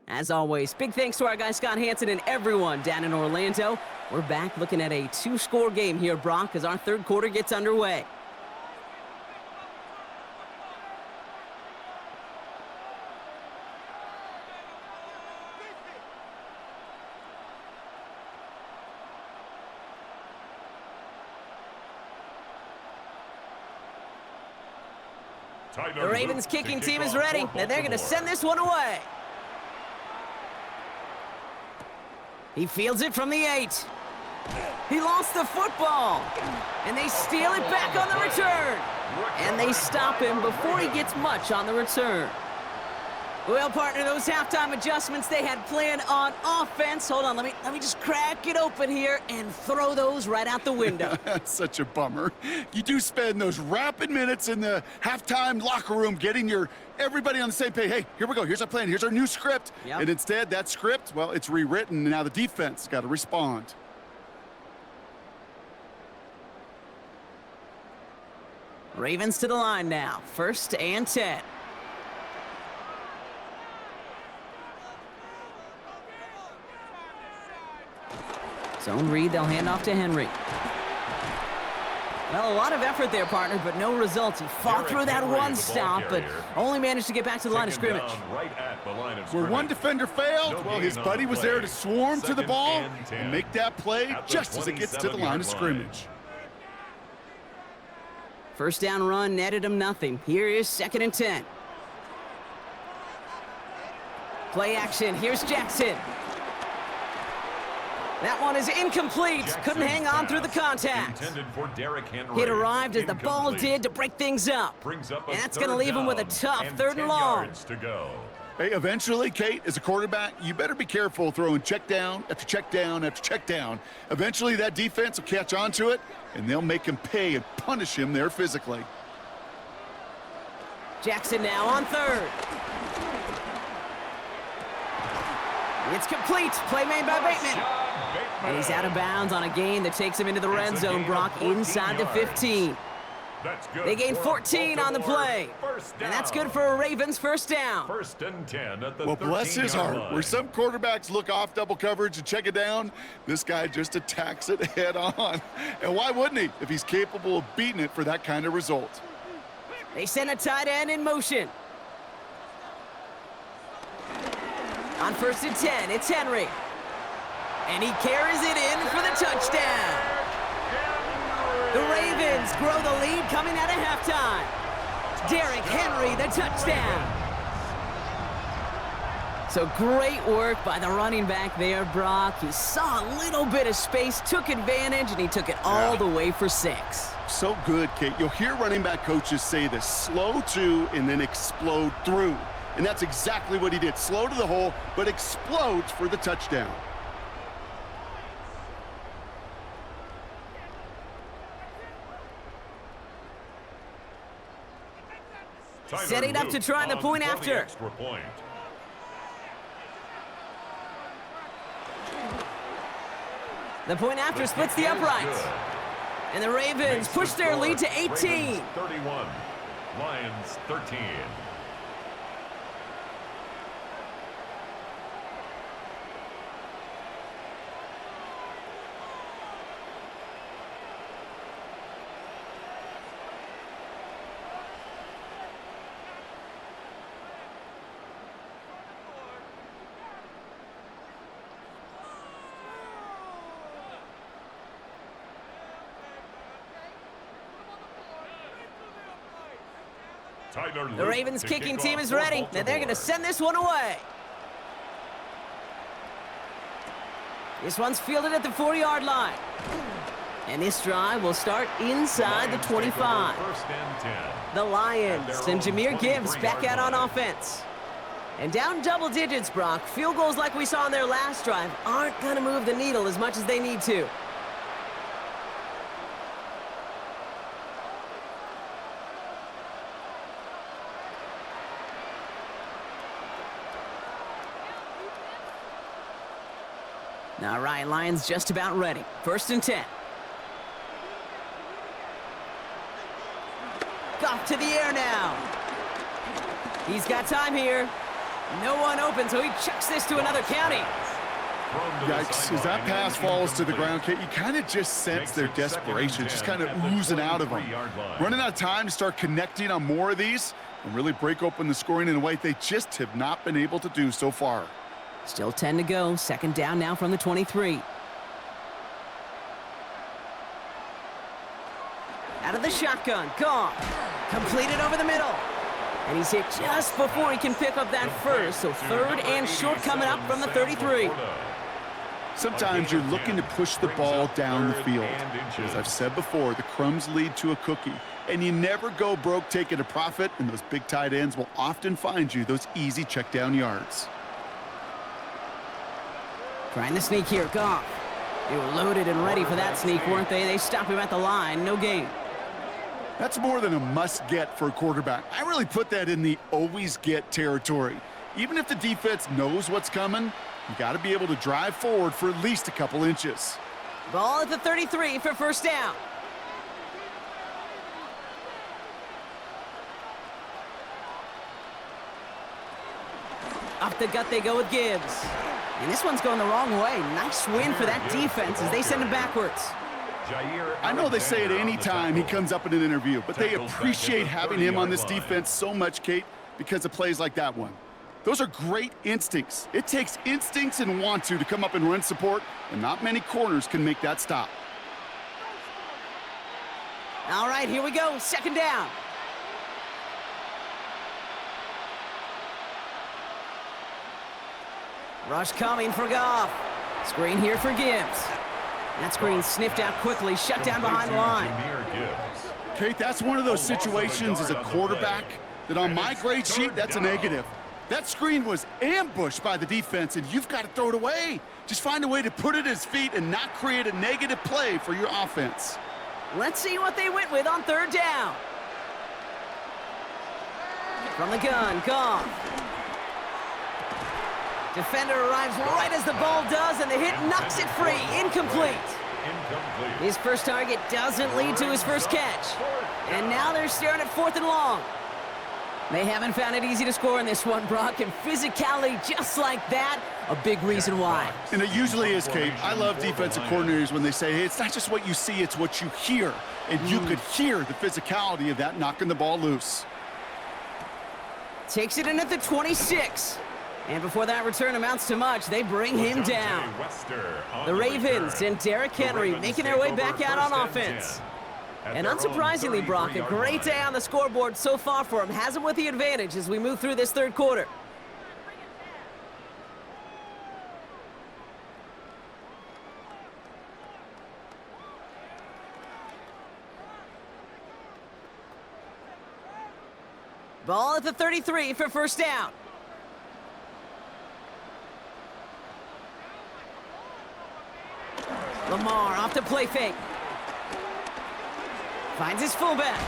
As always, big thanks to our guy Scott Hanson and everyone down in Orlando. We're back looking at a 2-score game here, Brock, as our 3rd quarter gets underway. The Ravens kicking team is ready, and they're going to send this one away. He fields it from the 8. He lost the football. And they steal it back on the return. And they stop him before he gets much on the return. Well, partner, those halftime adjustments they had planned on offense. Hold on, let me just crack it open here and throw those right out the window. That's such a bummer. You do spend those rapid minutes in the halftime locker room getting everybody on the same page. Hey, here we go. Here's our plan. Here's our new script. Yep. And instead, that script, well, it's rewritten, and now the defense got to respond. Ravens to the line now. 1st and 10. Zone read, they'll hand off to Henry. Well, a lot of effort there, partner, but no results. He fought through that one stop, but only managed to get back to the line of scrimmage. Where one defender failed, well, his buddy was there to swarm to the ball and make that play just as it gets to the line of scrimmage. First down run netted him nothing. Here is 2nd and 10. Play action. Here's Jackson. That one is incomplete. Couldn't hang on through the contact. It arrived as the ball did to break things up. And that's going to leave him with a tough 3rd and long. Hey, eventually, Kate, as a quarterback, you better be careful throwing check down after check down after check down. Eventually, that defense will catch on to it, and they'll make him pay and punish him there physically. Jackson now on 3rd. It's complete. Play made by Bateman. And he's out of bounds on a gain that takes him into the red zone, Brock, inside the 15. They gained 14 on the play. And that's good for a Ravens 1st down. 1st and 10 at the Well, bless his heart. line. Where some quarterbacks look off double coverage and check it down, this guy just attacks it head on. And why wouldn't he if he's capable of beating it for that kind of result? They send a tight end in motion. On 1st and 10, it's Henry. And he carries it in for the touchdown. The Ravens grow the lead coming out of halftime. Derrick Henry, the touchdown. So great work by the running back there, Brock. He saw a little bit of space, took advantage, and he took it all the way for 6. So good, Kate. You'll hear running back coaches say this: slow to and then explode through. And that's exactly what he did. Slow to the hole, but explodes for the touchdown. Setting up to try the point after. The point after splits the uprights. And the Ravens push their lead to 18. Ravens 31, Lions 13. The Ravens kicking team is ready, and they're going to send this one away. This one's fielded at the 40-yard line. And this drive will start inside the 25. The Lions and Jahmyr Gibbs back out on offense. And down double digits, Brock. Field goals like we saw in their last drive aren't going to move the needle as much as they need to. All right, Lions just about ready. 1st and 10. Goff to the air now. He's got time here. No one open, so he chucks this to another county. Yikes, as that pass falls to the ground, Kate, you kind of just sense their desperation, just kind of oozing out of them. Running out of time to start connecting on more of these and really break open the scoring in a way they just have not been able to do so far. Still 10 to go. 2nd down now from the 23. Out of the shotgun. Goff. Completed over the middle. And he's hit just before he can pick up that first. So 3rd and short coming up from the 33. Sometimes you're looking to push the ball down the field. As I've said before, the crumbs lead to a cookie. And you never go broke taking a profit, and those big tight ends will often find you those easy check down yards. Trying to sneak here, Goff. They were loaded and ready for that sneak, weren't they? They stop him at the line, no gain. That's more than a must-get for a quarterback. I really put that in the always-get territory. Even if the defense knows what's coming, you got to be able to drive forward for at least a couple inches. Ball at the 33 for first down. Up the gut they go with Gibbs. And this one's going the wrong way. Nice win for that defense as they send him backwards. I know they say it any time he comes up in an interview, but they appreciate having him on this defense so much, Kate, because of plays like that one. Those are great instincts. It takes instincts and want to come up and run support, and not many corners can make that stop. All right, here we go. Second down. Rush coming for Goff. Screen here for Gibbs. That screen sniffed out quickly, shut down behind the line. Kate, that's one of those situations as a quarterback that on my grade sheet, that's a negative. That screen was ambushed by the defense, and you've got to throw it away. Just find a way to put it at his feet and not create a negative play for your offense. Let's see what they went with on third down. From the gun, Goff. Defender arrives right as the ball does, and the hit knocks it free. Incomplete. His first target doesn't lead to his first catch. And now they're staring at 4th and long. They haven't found it easy to score in this one, Brock, and physicality just like that, a big reason why. And it usually is, Kate. I love defensive coordinators when they say, hey, it's not just what you see, it's what you hear. And you could hear the physicality of that knocking the ball loose. Takes it in at the 26. And before that return amounts to much, they bring him down. The Ravens and Derrick Henry making their way back out on offense. And unsurprisingly, Brock, a great day on the scoreboard so far for him. Has him with the advantage as we move through this third quarter. Ball at the 33 for first down. Lamar off the play fake. Finds his fullback.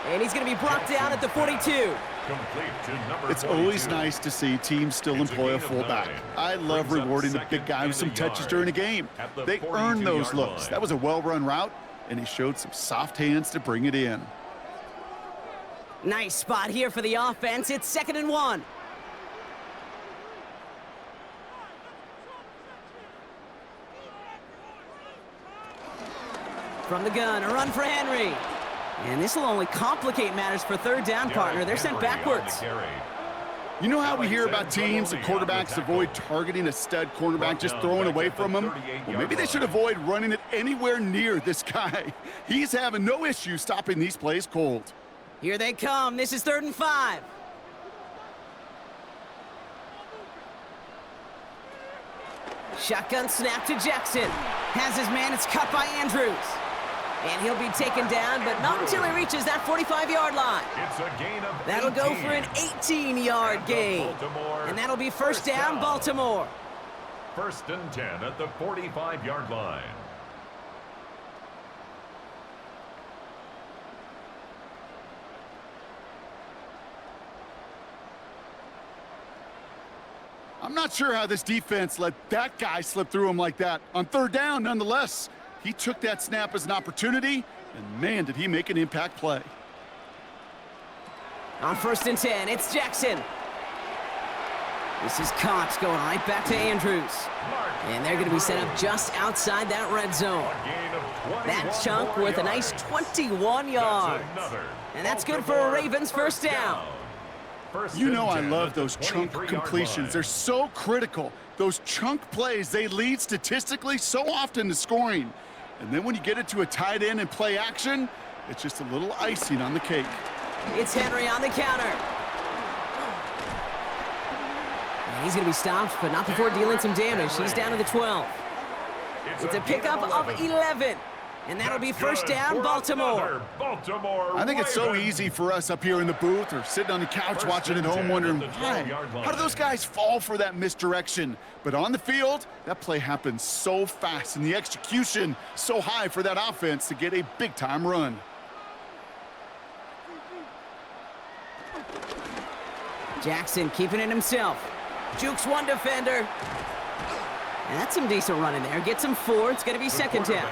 And he's going to be brought down at the 42. It's always nice to see teams still employ a fullback. I love rewarding the big guy with some touches during a game. They earn those looks. That was a well-run route, and he showed some soft hands to bring it in. Nice spot here for the offense. It's 2nd and 1. From the gun, a run for Henry. And this will only complicate matters for third down, partner. They're sent backwards. You know how we hear about teams and quarterbacks avoid targeting a stud cornerback, just throwing away from him? Well, maybe they should avoid running it anywhere near this guy. He's having no issue stopping these plays cold. Here they come. This is 3rd and 5. Shotgun snap to Jackson. Has his man. It's cut by Andrews. And he'll be taken down, but not until he reaches that 45-yard line. It's a gain of 18. That'll go for an 18-yard gain. And that'll be first down, Baltimore. 1st and 10 at the 45-yard line. I'm not sure how this defense let that guy slip through him like that. On third down, nonetheless, he took that snap as an opportunity, and man, did he make an impact play. On 1st and 10, it's Jackson. This is Cox going right back to Andrews. And they're going to be set up just outside that red zone. That chunk worth a nice 21 yards. And that's good for a Ravens first down. You know I love those chunk completions. They're so critical. Those chunk plays, they lead statistically so often to scoring. And then when you get it to a tight end and play action, it's just a little icing on the cake. It's Henry on the counter. And he's going to be stopped, but not before dealing some damage. He's down to the 12. It's a pickup of 11. And that'll be first down, Baltimore. I think it's so easy for us up here in the booth or sitting on the couch watching at home wondering, why? How do those guys fall for that misdirection? But on the field, that play happens so fast and the execution so high for that offense to get a big-time run. Jackson keeping it himself. Jukes one defender. And that's some decent running there. Gets him 4. It's going to be second down.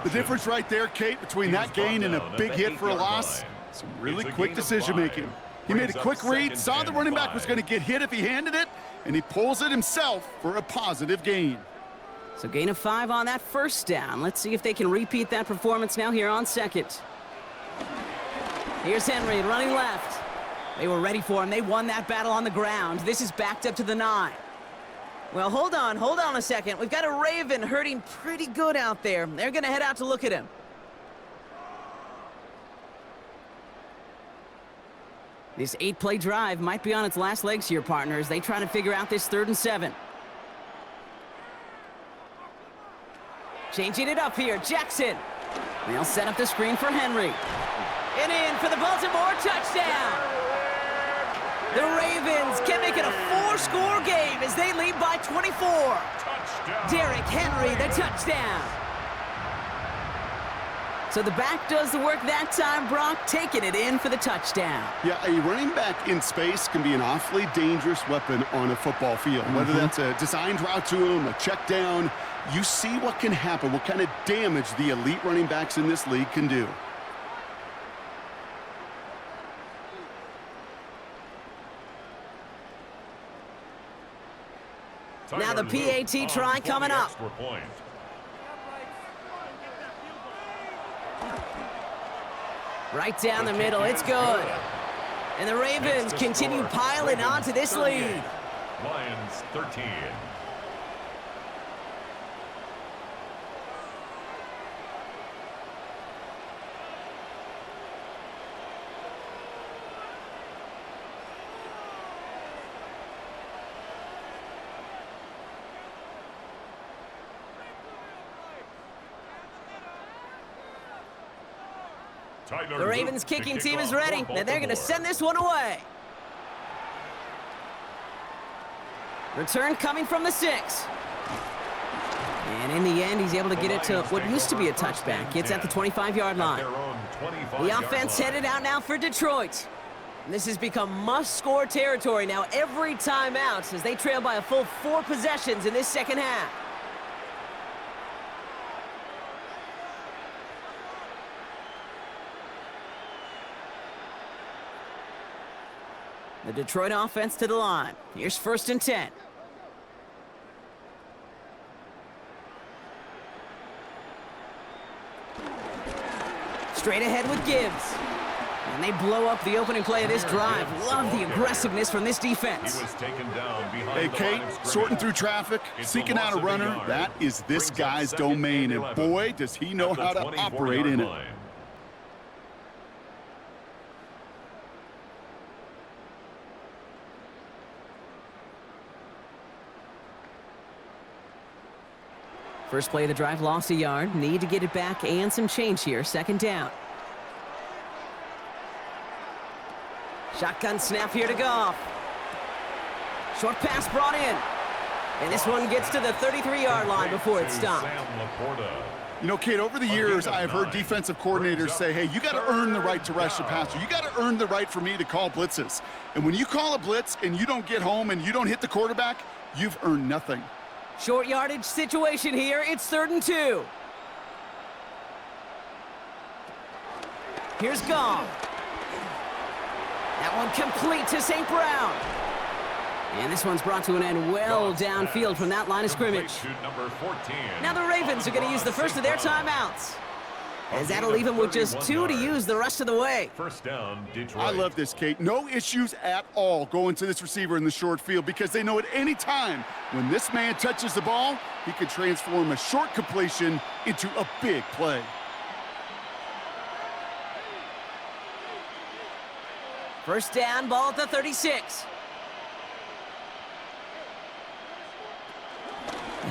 The difference right there, Kate, between that gain and a big hit for a loss, some really quick decision-making. He made a quick read, saw the running back was going to get hit if he handed it, and he pulls it himself for a positive gain. So gain of 5 on that first down. Let's see if they can repeat that performance now here on second. Here's Henry running left. They were ready for him. They won that battle on the ground. This is backed up to the 9. Well, hold on a second. We've got a Raven hurting pretty good out there. They're going to head out to look at him. This 8-play drive might be on its last legs here, partners. They try to figure out this 3rd and 7. Changing it up here, Jackson. They'll set up the screen for Henry. And in for the Baltimore touchdown. The Ravens can make it a 4-score game as they lead by 24. Touchdown. Derrick Henry, the touchdown. So the back does the work that time, Brock, taking it in for the touchdown. Yeah, a running back in space can be an awfully dangerous weapon on a football field. Whether that's a designed route to him, a check down, you see what can happen, what kind of damage the elite running backs in this league can do. Now the PAT try coming up. Right down the middle, it's good. And the Ravens continue piling onto this lead. Lions 13. The Ravens kicking team is ready, and they're going to send this one away. Return coming from the 6. And in the end, he's able to get it to what used to be a touchback. It's at the 25-yard line. The offense headed out now for Detroit. And this has become must-score territory now every time out as they trail by a full 4 possessions in this second half. The Detroit offense to the line. Here's 1st and 10. Straight ahead with Gibbs. And they blow up the opening play of this drive. Love the aggressiveness from this defense. He was taken down behind Hey, Kate, sorting through traffic, seeking out a runner, that is this guy's domain. And boy, does he know how to operate in it. First play of the drive, lost a yard. Need to get it back and some change here. 2nd down. Shotgun snap here to Goff. Short pass brought in. And this one gets to the 33-yard line before it's stopped. You know, Kate, over the years, I've heard defensive coordinators say, hey, you got to earn the right to rush the passer. You got to earn the right for me to call blitzes. And when you call a blitz and you don't get home and you don't hit the quarterback, you've earned nothing. Short yardage situation here. It's 3rd and 2. Here's Goff. That one complete to St. Brown. And this one's brought to an end well downfield from that line of scrimmage. Now the Ravens are going to use the first of their timeouts, as that'll leave them with just 2 to use the rest of the way. First down, Detroit. I love this, Kate. No issues at all going to this receiver in the short field because they know at any time when this man touches the ball, he could transform a short completion into a big play. First down, ball at the 36.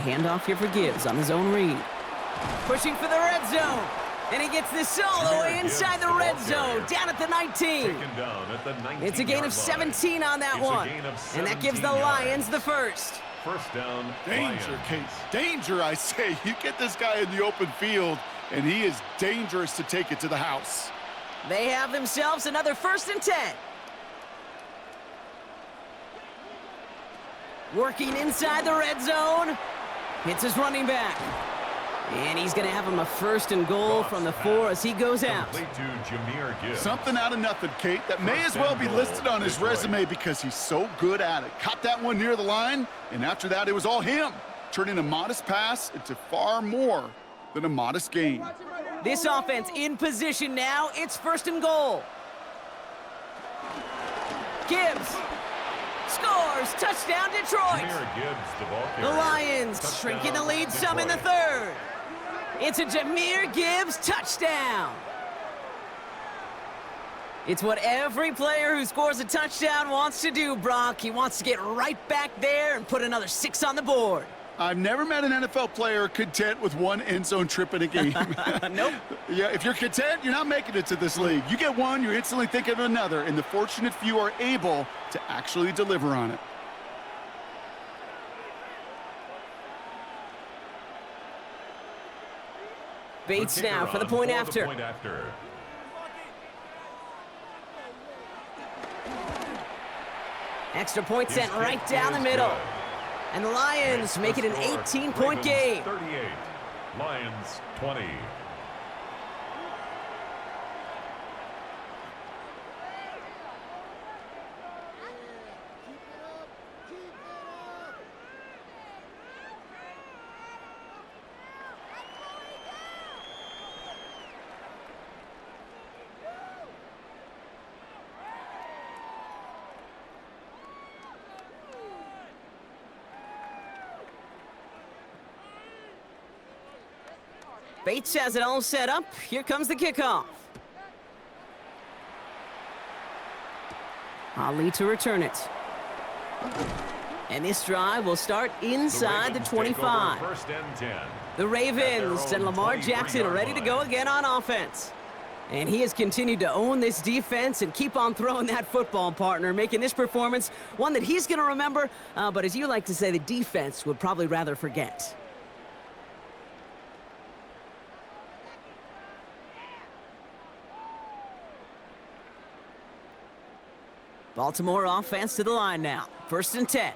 handoff here for Gibbs on his own read. Pushing for the red zone. And he gets this all the way inside the red zone, down at the 19. It's a gain of 17 on that one. And that gives the Lions the first. First down, Danger, Kate. Danger, I say. You get this guy in the open field, and he is dangerous to take it to the house. They have themselves another 1st and 10. Working inside the red zone. Hits his running back. And he's going to have him a 1st and goal from the 4 as he goes out. Something out of nothing, Kate. That may as well be listed on his resume because he's so good at it. Caught that one near the line, and after that, it was all him. Turning a modest pass into far more than a modest gain. This offense in position now. It's 1st and goal. Gibbs scores. Touchdown, Detroit. The Lions shrinking the lead some in the 3rd. It's a Jahmyr Gibbs touchdown. It's what every player who scores a touchdown wants to do, Brock. He wants to get right back there and put another 6 on the board. I've never met an NFL player content with one end zone trip in a game. Nope. Yeah, if you're content, you're not making it to this league. You get one, you're instantly thinking of another, and the fortunate few are able to actually deliver on it. Bates now for the point after. Extra point sent right down the middle. And the Lions make it an 18-point game. 38, Lions 20. Bates has it all set up. Here comes the kickoff. Ali to return it. And this drive will start inside the 25. First and 10. The Ravens and Lamar Jackson are ready to go again on offense. And he has continued to own this defense and keep on throwing that football, partner, making this performance one that he's going to remember, but as you like to say, the defense would probably rather forget. Baltimore offense to the line now. 1st and 10.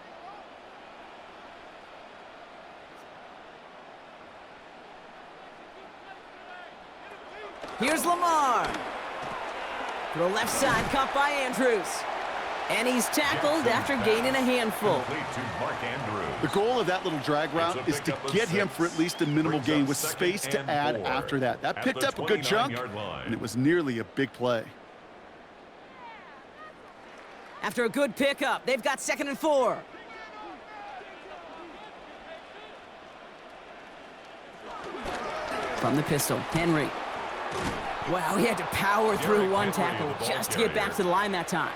Here's Lamar. To the left side, caught by Andrews. And he's tackled after gaining a handful. The goal of that little drag route is to get him for at least a minimal gain with space to add after that. That picked up a good chunk, and it was nearly a big play. After a good pickup, they've got 2nd and 4. From the pistol, Henry. Wow, he had to power through one tackle just to get back to the line that time.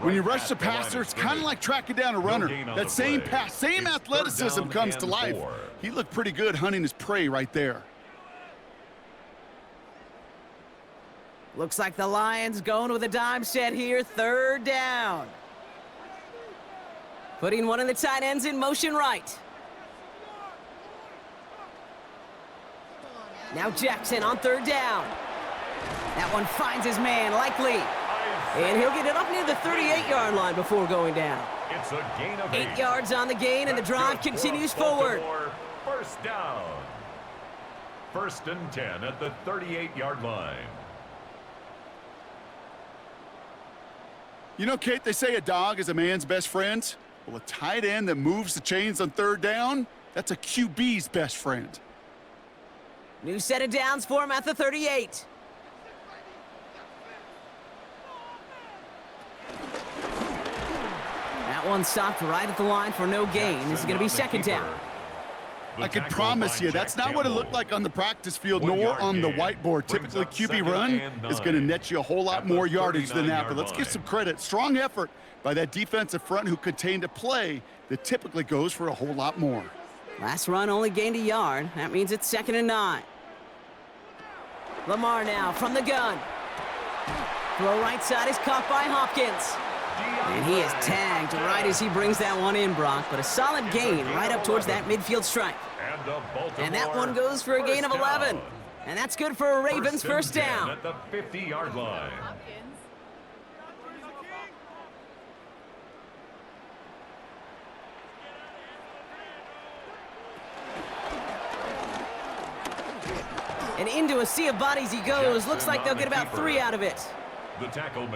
When you rush the passer, it's kind of like tracking down a runner. That same pass, same athleticism comes to life. He looked pretty good hunting his prey right there. Looks like the Lions going with a dime set here. 3rd down. Putting one of the tight ends in motion right. Now Jackson on 3rd down. That one finds his man, Likely. And he'll get it up near the 38-yard line before going down. It's a gain of 8 yards on the gain, and the drive continues forward. First down. 1st and 10 at the 38-yard line. You know, Kate, they say a dog is a man's best friend. Well, a tight end that moves the chains on 3rd down, that's a QB's best friend. New set of downs for him at the 38. That one stopped right at the line for no gain. This is going to be 2nd down. I can promise you, that's not what it looked like on the practice field, nor on the whiteboard. Typically, QB run is going to net you a whole lot more yardage than that, but let's give some credit. Strong effort by that defensive front who contained a play that typically goes for a whole lot more. Last run only gained a yard. That means it's 2nd and 9. Lamar now from the gun. Throw right side is caught by Hopkins. And he is tagged right as he brings that one in, Brock. But a solid gain right up towards that midfield stripe. And that one goes for a gain of 11. And that's good for a Ravens first down. At the 50-yard line. And into a sea of bodies he goes. Looks like they'll get about 3 out of it.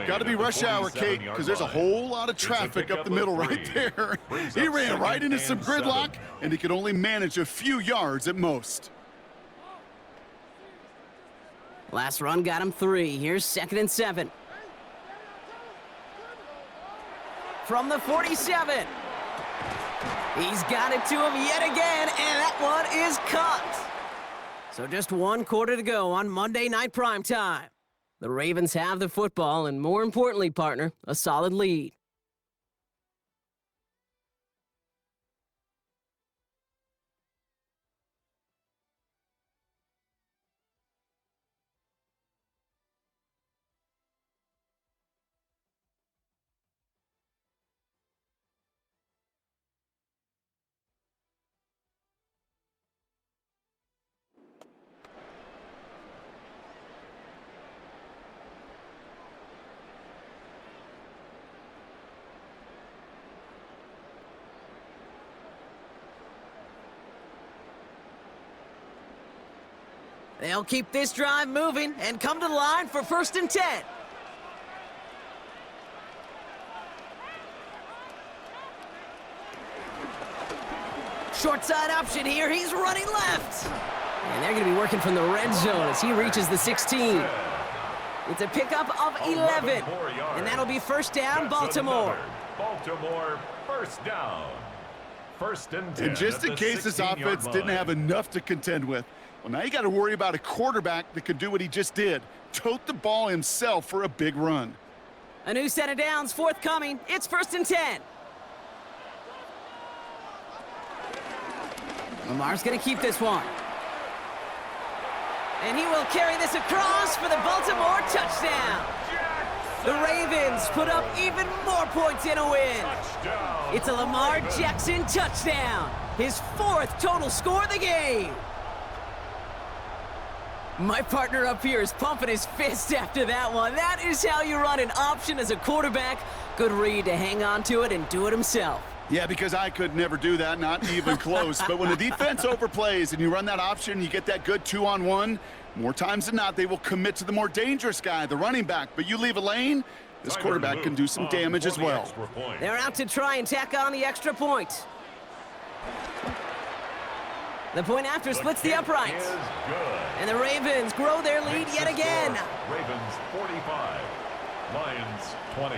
Got to be rush hour, Kate, because there's a whole lot of traffic up the middle right there. He ran right into some gridlock, and he could only manage a few yards at most. Last run got him 3. Here's 2nd and 7. From the 47. He's got it to him yet again, and that one is caught. So just 1 quarter to go on Monday Night Primetime. The Ravens have the football, and more importantly, partner, a solid lead. They'll keep this drive moving and come to the line for 1st and 10. Short side option here. He's running left. And they're going to be working from the red zone as he reaches the 16. It's a pickup of 11. And that'll be 1st down, Baltimore. Baltimore, 1st down. 1st and 10. And just in case this offense didn't have enough to contend with, well, now you got to worry about a quarterback that could do what he just did. Tote the ball himself for a big run. A new set of downs forthcoming. It's 1st and 10. Lamar's going to keep this one. And he will carry this across for the Baltimore touchdown. The Ravens put up even more points in a win. It's a Lamar Jackson touchdown. His 4th total score of the game. My partner up here is pumping his fist after that one. That is how you run an option as a quarterback. Good read to hang on to it and do it himself. Yeah, because I could never do that, not even close. But when the defense overplays and you run that option, you get that good 2-on-1, more times than not, they will commit to the more dangerous guy, the running back. But you leave a lane, this quarterback can do some damage as well. They're out to try and tack on the extra point. The point after splits the uprights. And the Ravens grow their lead yet again. Ravens 45, Lions 20.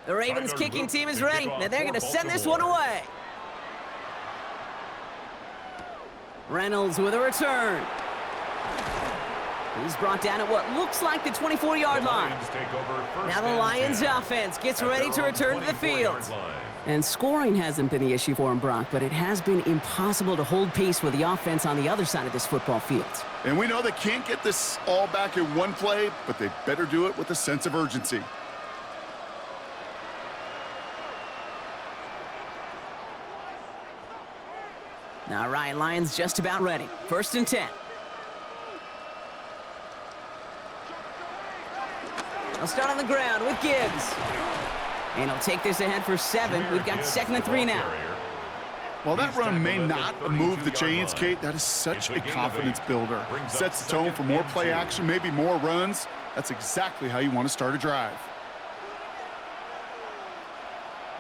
The Ravens kicking team is ready. Now they're going to send this one away. Reynolds with a return. He's brought down at what looks like the 24-yard line. Now the Lions offense gets ready to return to the field. And scoring hasn't been the issue for him, Brock, but it has been impossible to hold pace with the offense on the other side of this football field. And we know they can't get this all back in one play, but they better do it with a sense of urgency. All right, Lions just about ready. 1st and 10. They'll start on the ground with Gibbs. And he'll take this ahead for 7. We've got 2nd and 3 now. While that run may not move the chains, Kate, that is such a confidence builder. Sets the tone for more play action, maybe more runs. That's exactly how you want to start a drive.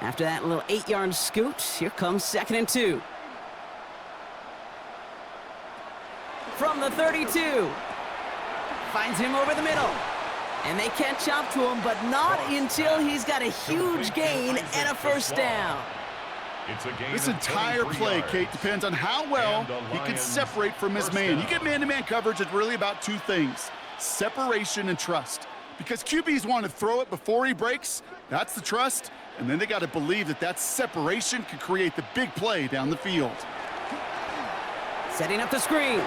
After that little 8-yard scoot, here comes 2nd and 2. From the 32. Finds him over the middle. And they catch up to him, but not until he's got a huge gain and a first down. This entire play, Kate, depends on how well he can separate from his man. You get man-to-man coverage, it's really about two things: separation and trust. Because QBs want to throw it before he breaks, that's the trust, and then they got to believe that that separation can create the big play down the field. Setting up the screen.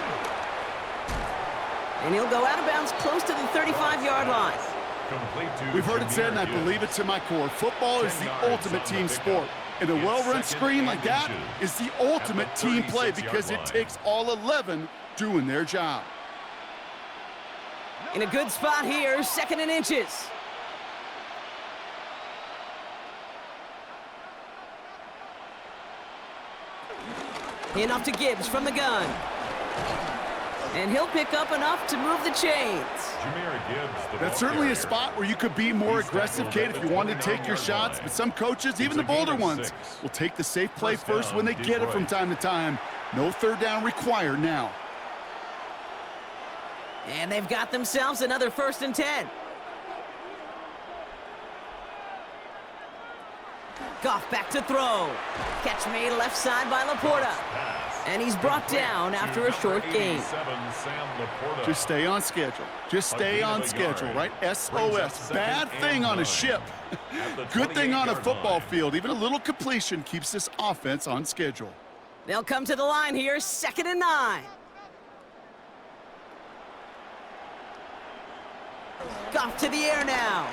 And he'll go out of bounds close to the 35-yard line. We've heard it said, and I believe it to my core, football is the ultimate team sport. And a well-run screen like that is the ultimate team play because it takes all 11 doing their job. In a good spot here, 2nd and inches. Enough to Gibbs from the gun. And he'll pick up enough to move the chains. That's certainly a spot where you could be more aggressive, Kate, if you wanted to take your shots. But some coaches, even the bolder ones, will take the safe play first when they get it from time to time. No third down required now. And they've got themselves another 1st and 10. Goff back to throw. Catch made left side by Laporta. And he's brought down after a short gain. Just stay on schedule. Just stay on schedule, right? SOS. Bad thing on a ship. Good thing on a football field. Even a little completion keeps this offense on schedule. They'll come to the line here, 2nd and 9. Goff to the air now.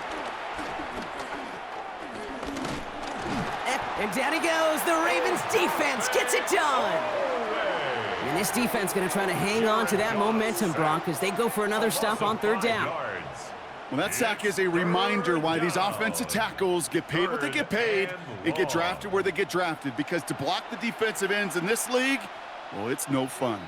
And down he goes. The Ravens defense gets it done. And this defense going to try to hang on to that momentum, Brock, as they go for another stop on 3rd down. Well, that sack is a reminder why these offensive tackles get paid what they get paid and get drafted where they get drafted. Because to block the defensive ends in this league, well, it's no fun.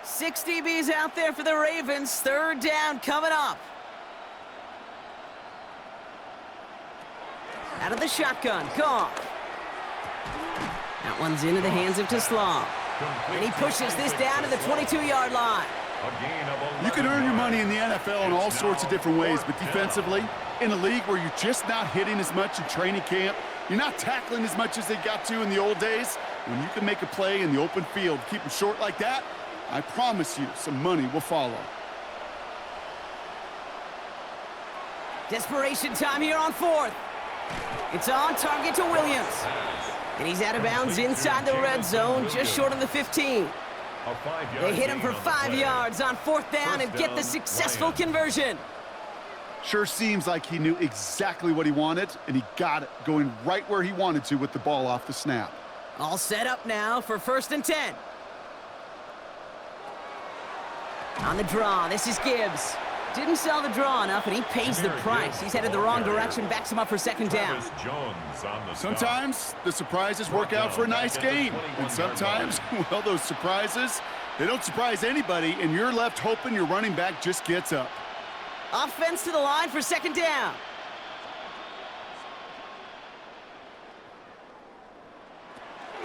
Six DBs out there for the Ravens. 3rd down coming up. Out of the shotgun, Goff. That one's into the hands of Teslam. And he pushes this down to the 22-yard line. You can earn your money in the NFL in all sorts of different ways, but defensively, in a league where you're just not hitting as much in training camp, you're not tackling as much as they got to in the old days, when you can make a play in the open field, keep them short like that, I promise you some money will follow. Desperation time here on 4th. It's on target to Williams. And he's out of bounds inside the red zone, just short of the 15. They hit him for 5 yards on 4th down and get the successful conversion. Sure seems like he knew exactly what he wanted, and he got it, going right where he wanted to with the ball off the snap. All set up now for 1st and 10. On the draw, this is Gibbs. Didn't sell the draw enough, and he pays the price. He's headed the wrong direction, backs him up for 2nd down. Sometimes the surprises work out for a nice game. And sometimes, well, those surprises, they don't surprise anybody, and you're left hoping your running back just gets up. Offense to the line for 2nd down.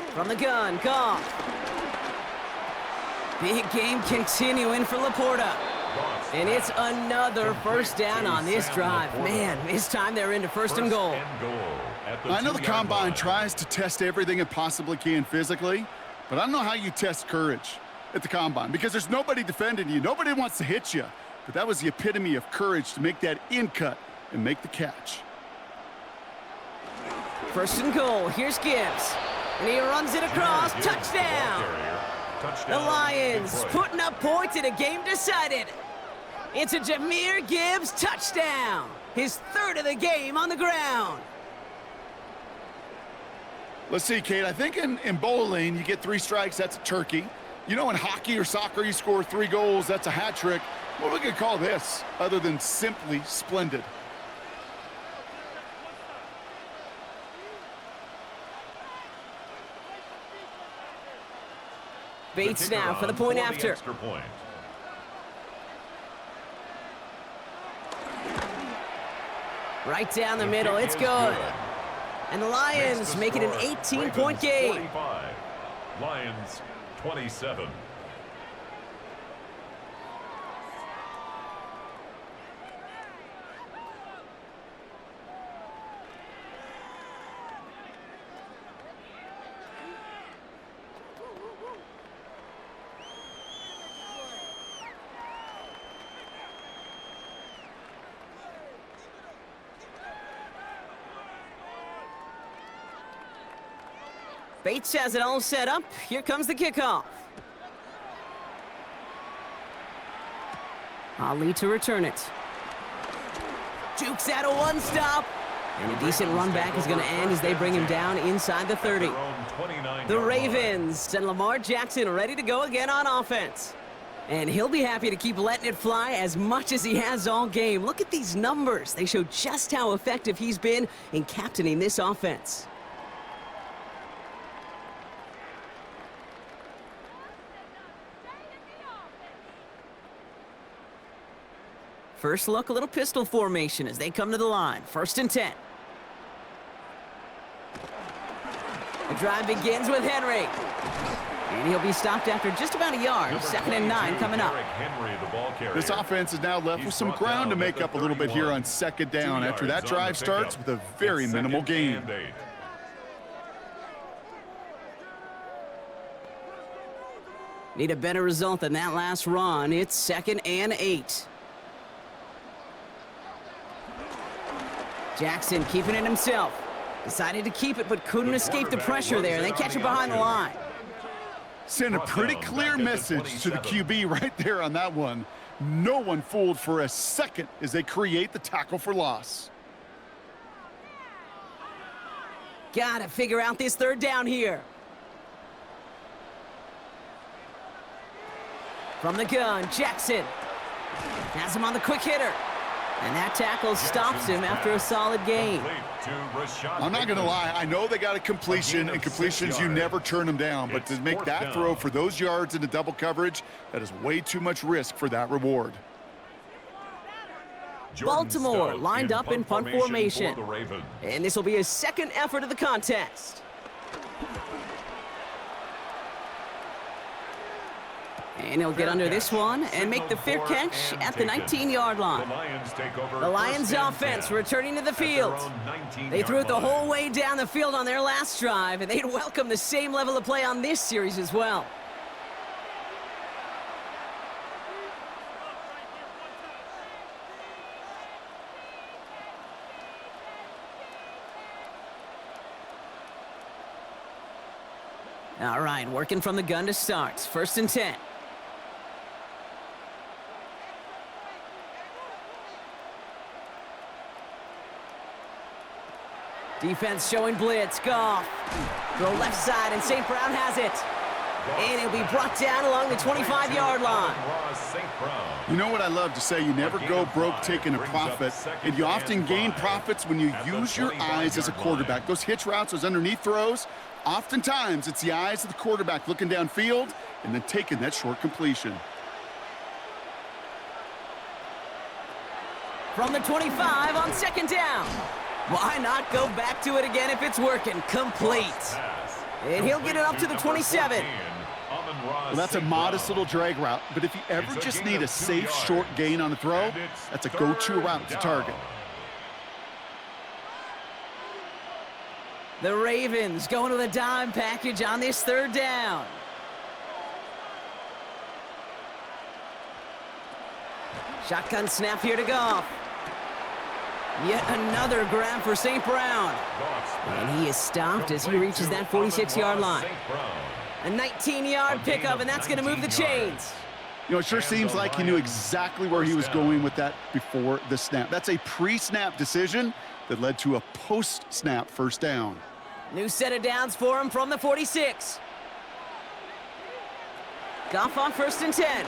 From the gun, Goff. Big game continuing for Laporta. And it's another 1st down on this drive. Man, this time they're into 1st and goal. I know the Combine tries to test everything it possibly can physically, but I don't know how you test courage at the Combine because there's nobody defending you. Nobody wants to hit you. But that was the epitome of courage to make that in cut and make the catch. 1st and goal. Here's Gibbs. And he runs it across. Touchdown! The Lions putting up points in a game decided. It's a Jahmyr Gibbs touchdown. His 3rd of the game on the ground. Let's see, Kate. I think in bowling, you get 3 strikes, that's a turkey. You know, in hockey or soccer, you score 3 goals, that's a hat trick. What are we going to call this other than simply splendid? Bates now for the point after. Right down the middle, it's good. And the Lions make it an 18-point game. 45. Lions 27. Bates has it all set up. Here comes the kickoff. Ali to return it. Jukes out a one-stop. And a decent run back is going to end as they bring him down inside the 30. The Ravens send Lamar Jackson ready to go again on offense. And he'll be happy to keep letting it fly as much as he has all game. Look at these numbers. They show just how effective he's been in captaining this offense. First look, a little pistol formation as they come to the line. 1st and 10. The drive begins with Henry. And he'll be stopped after just about a yard. 2nd and 9 coming up. This offense is now left with some ground to make up a little bit here on 2nd down after that drive starts with a very minimal gain. Need a better result than that last run. It's 2nd and 8. Jackson keeping it himself. Decided to keep it, but couldn't escape the pressure there. They catch it behind the line. Send a pretty clear message to the QB right there on that one. No one fooled for a second as they create the tackle for loss. Gotta figure out this 3rd down here. From the gun, Jackson has him on the quick hitter. And that tackle stops him after a solid gain. I'm not going to lie. I know they got a completion, and completions, you never turn them down. But to make that throw for those yards into double coverage, that is way too much risk for that reward. Baltimore lined up in punt formation. And this will be his 2nd effort of the contest. And he'll get under this one and make the 5th catch at the 19-yard line. The Lions offense returning to the field. They threw it the whole way down the field on their last drive, and they'd welcome the same level of play on this series as well. All right, working from the gun to start. 1st and 10. Defense showing blitz. Goff. Throw left side, and St. Brown has it. And it'll be brought down along the 25-yard line. You know what I love to say? You never go broke taking a profit, and you often gain profits when you use your eyes as a quarterback. Those hitch routes, those underneath throws, oftentimes it's the eyes of the quarterback looking downfield and then taking that short completion. From the 25 on 2nd down. Why not go back to it again if it's working? Complete. And he'll get it up to the 27. Well, that's a modest little drag route, but if you ever just need a safe short gain on a throw, that's a go-to route to target. The Ravens going to the dime package on this 3rd down. Shotgun snap here to Goff. Yet another grab for St. Brown. And he is stopped as he reaches that 46-yard line. A 19-yard pickup, and that's going to move the chains. You know, it sure seems like he knew exactly where he was going with that before the snap. That's a pre-snap decision that led to a post-snap 1st down. New set of downs for him from the 46. Goff on 1st and 10.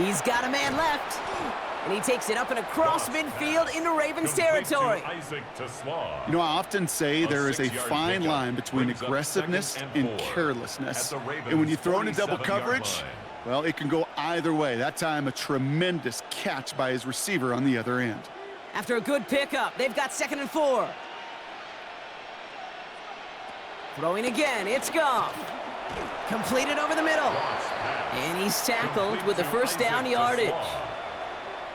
He's got a man left. And he takes it up and across midfield into Ravens territory. You know, I often say there is a fine line between aggressiveness and carelessness. And when you throw into double coverage, well, it can go either way. That time, a tremendous catch by his receiver on the other end. After a good pickup, they've got 2nd and 4. Throwing again, it's Goff. Completed over the middle. And he's tackled with the first down yardage.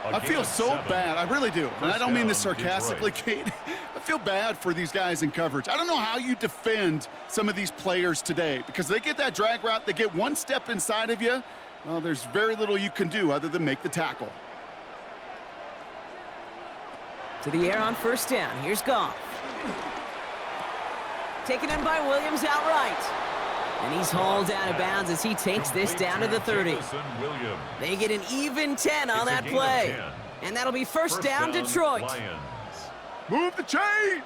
I feel so bad. I really do. And I don't mean this sarcastically, Kate. I feel bad for these guys in coverage. I don't know how you defend some of these players today because they get that drag route, they get one step inside of you. Well, there's very little you can do other than make the tackle. To the air on 1st down. Here's Goff. Taken in by Williams outright. And he's hauled out of bounds as he takes this down to the 30. They get an even 10 on that play. And that'll be first down, Detroit. Move the chains!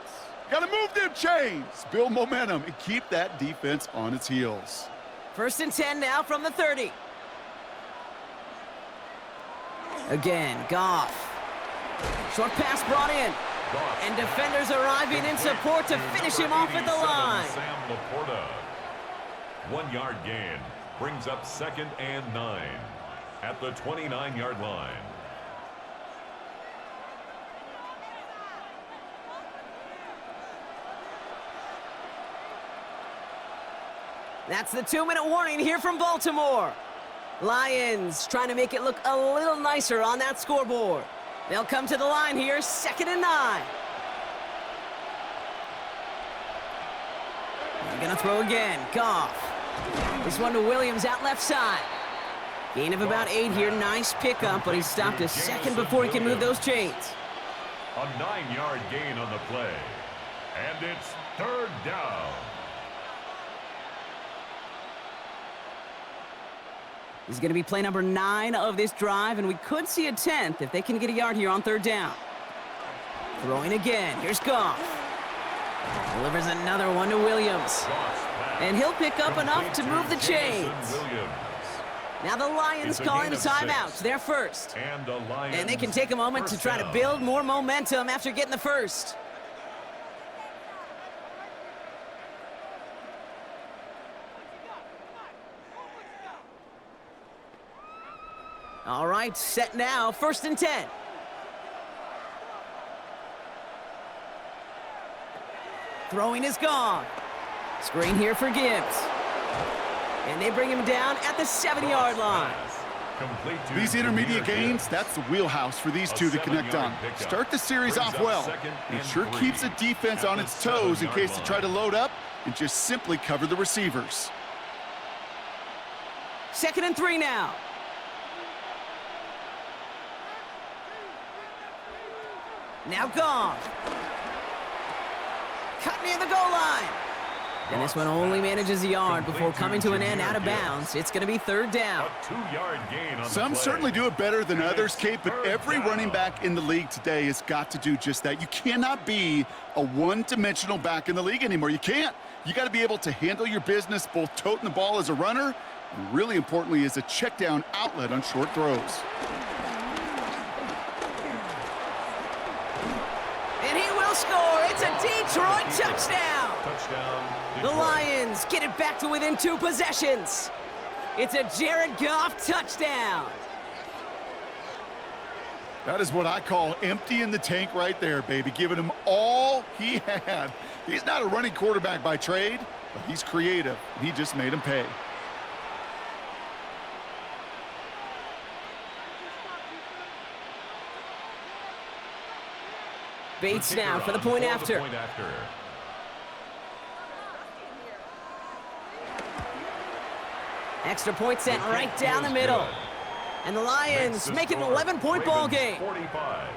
Gotta move them chains! Build momentum and keep that defense on its heels. 1st and 10 now from the 30. Again, Goff. Short pass brought in. And defenders arriving in support to finish him off at the line. 1 yard gain brings up 2nd and 9 at the 29-yard line. That's the 2-minute warning here from Baltimore. Lions trying to make it look a little nicer on that scoreboard. They'll come to the line here, 2nd and 9. They're gonna throw again, Goff. This one to Williams out left side. Gain of about 8 here, nice pickup, but he stopped a second before he can move those chains. A 9-yard gain on the play, and it's 3rd down. This is going to be play number 9 of this drive, and we could see a 10th if they can get a yard here on 3rd down. Throwing again. Here's Goff. Delivers another one to Williams. And he'll pick up enough to move the chains. Now the Lions calling a timeout. They're first. And they can take a moment to try to build more momentum after getting the first. All right, set now, 1st and 10. Throwing is gone. Screen here for Gibbs. And they bring him down at the 7-yard line. These intermediate gains, that's the wheelhouse for these two to connect on. Start the series off well. It sure keeps the defense on its toes in case they try to load up and just simply cover the receivers. 2nd and 3 now. Now gone. Cut near the goal line. And this one only manages a yard before coming to an end out of bounds. It's going to be 3rd down. A 2-yard gain on Some certainly do it better than others, Kate, but every running back in the league today has got to do just that. You cannot be a one-dimensional back in the league anymore. You can't. You got to be able to handle your business, both toting the ball as a runner, and really importantly as a check down outlet on short throws. Score. It's a Detroit touchdown. Touchdown. The Lions get it back to within 2 possessions. It's a Jared Goff touchdown. That is what I call empty in the tank right there, baby. Giving him all he had. He's not a running quarterback by trade, but he's creative. And he just made him pay. Bates now for the point after. Extra point sent right down the middle. And the Lions make it an 11-point ball game. 45.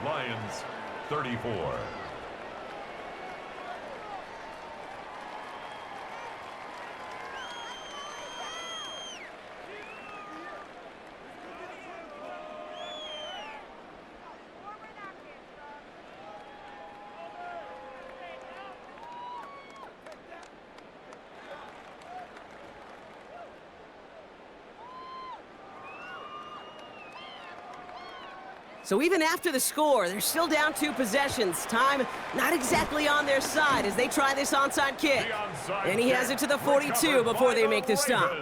Lions 34. So even after the score, they're still down 2 possessions. Time not exactly on their side as they try this onside kick. And he has it to the 42 before they make the stop.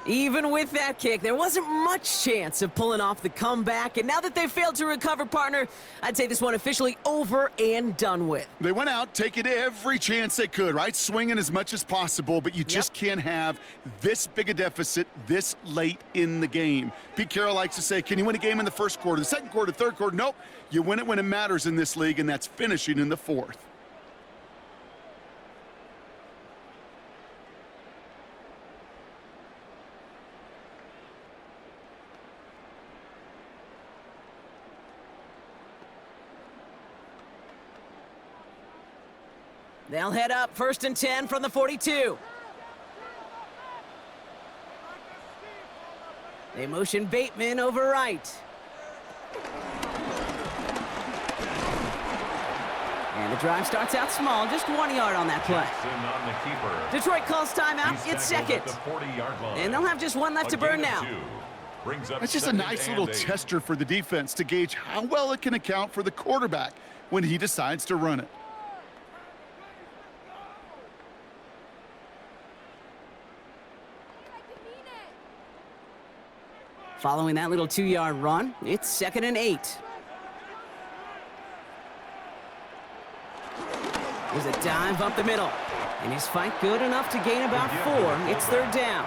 Even with that kick, there wasn't much chance of pulling off the comeback, and now that they've failed to recover, partner, I'd say this one officially over and done with. They went out taking every chance they could, right? Swinging as much as possible, but you just can't have this big a deficit this late in the game. Pete Carroll likes to say, can you win a game in the first quarter, the second quarter, third quarter? Nope. You win it when it matters in this league, and that's finishing in the fourth. They'll head up 1st and 10 from the 42. They motion Bateman over right. And the drive starts out small, just 1 yard on that play. Detroit calls timeout, it's second. And they'll have just one left to burn now. That's just a nice little tester for the defense to gauge how well it can account for the quarterback when he decides to run it. Following that little 2-yard run, it's 2nd and 8. There's a dive up the middle. And his fight good enough to gain about 4. It's 3rd down.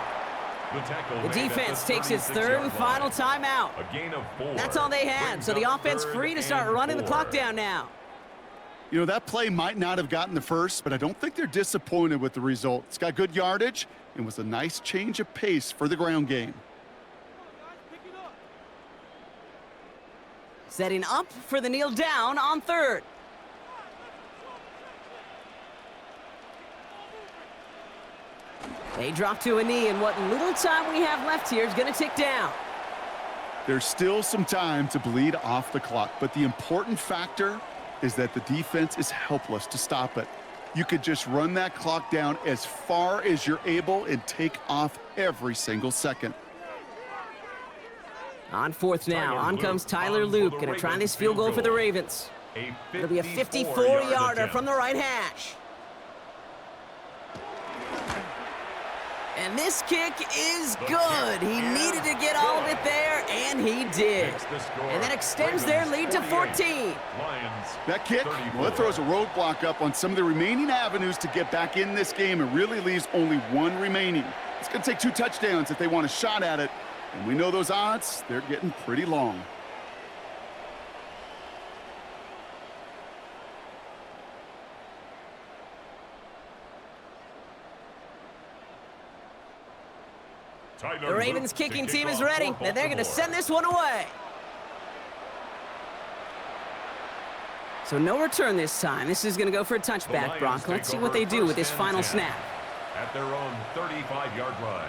The defense takes its 3rd and final timeout. That's all they had, so the offense free to start running the clock down now. You know, that play might not have gotten the first, but I don't think they're disappointed with the result. It's got good yardage and was a nice change of pace for the ground game. Setting up for the kneel down on 3rd. They drop to a knee, and what little time we have left here is going to tick down. There's still some time to bleed off the clock, but the important factor is that the defense is helpless to stop it. You could just run that clock down as far as you're able and take off every single second. On 4th now, on comes Tyler Luke, going to try this field goal for the Ravens. It'll be a 54-yarder from the right hash. And this kick is good. He needed to get all of it there, and he did. And that extends their lead to 14. That kick, well, it throws a roadblock up on some of the remaining avenues to get back in this game and really leaves only one remaining. It's going to take 2 touchdowns if they want a shot at it. And we know those odds, they're getting pretty long. The Ravens kicking team is ready, and they're going to send this one away. So no return this time. This is going to go for a touchback, Brock. Let's see what they do with this final snap. At their own 35-yard line.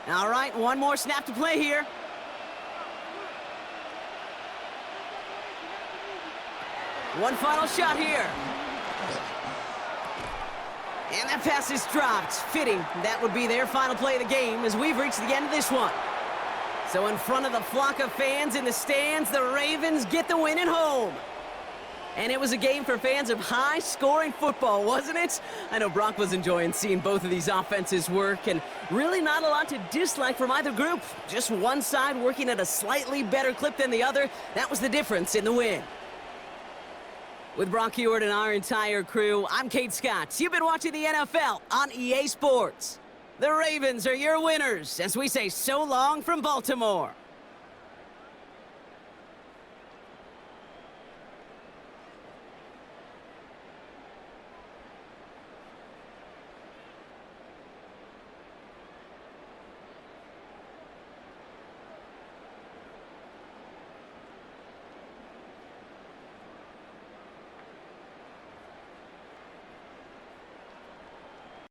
All right, one more snap to play here. One final shot here. And that pass is dropped. Fitting. That would be their final play of the game as we've reached the end of this one. So in front of the flock of fans in the stands, the Ravens get the win at home. And it was a game for fans of high-scoring football, wasn't it? I know Brock was enjoying seeing both of these offenses work, and really not a lot to dislike from either group. Just one side working at a slightly better clip than the other. That was the difference in the win. With Brock Heward and our entire crew, I'm Kate Scott. You've been watching the NFL on EA Sports. The Ravens are your winners as we say so long from Baltimore.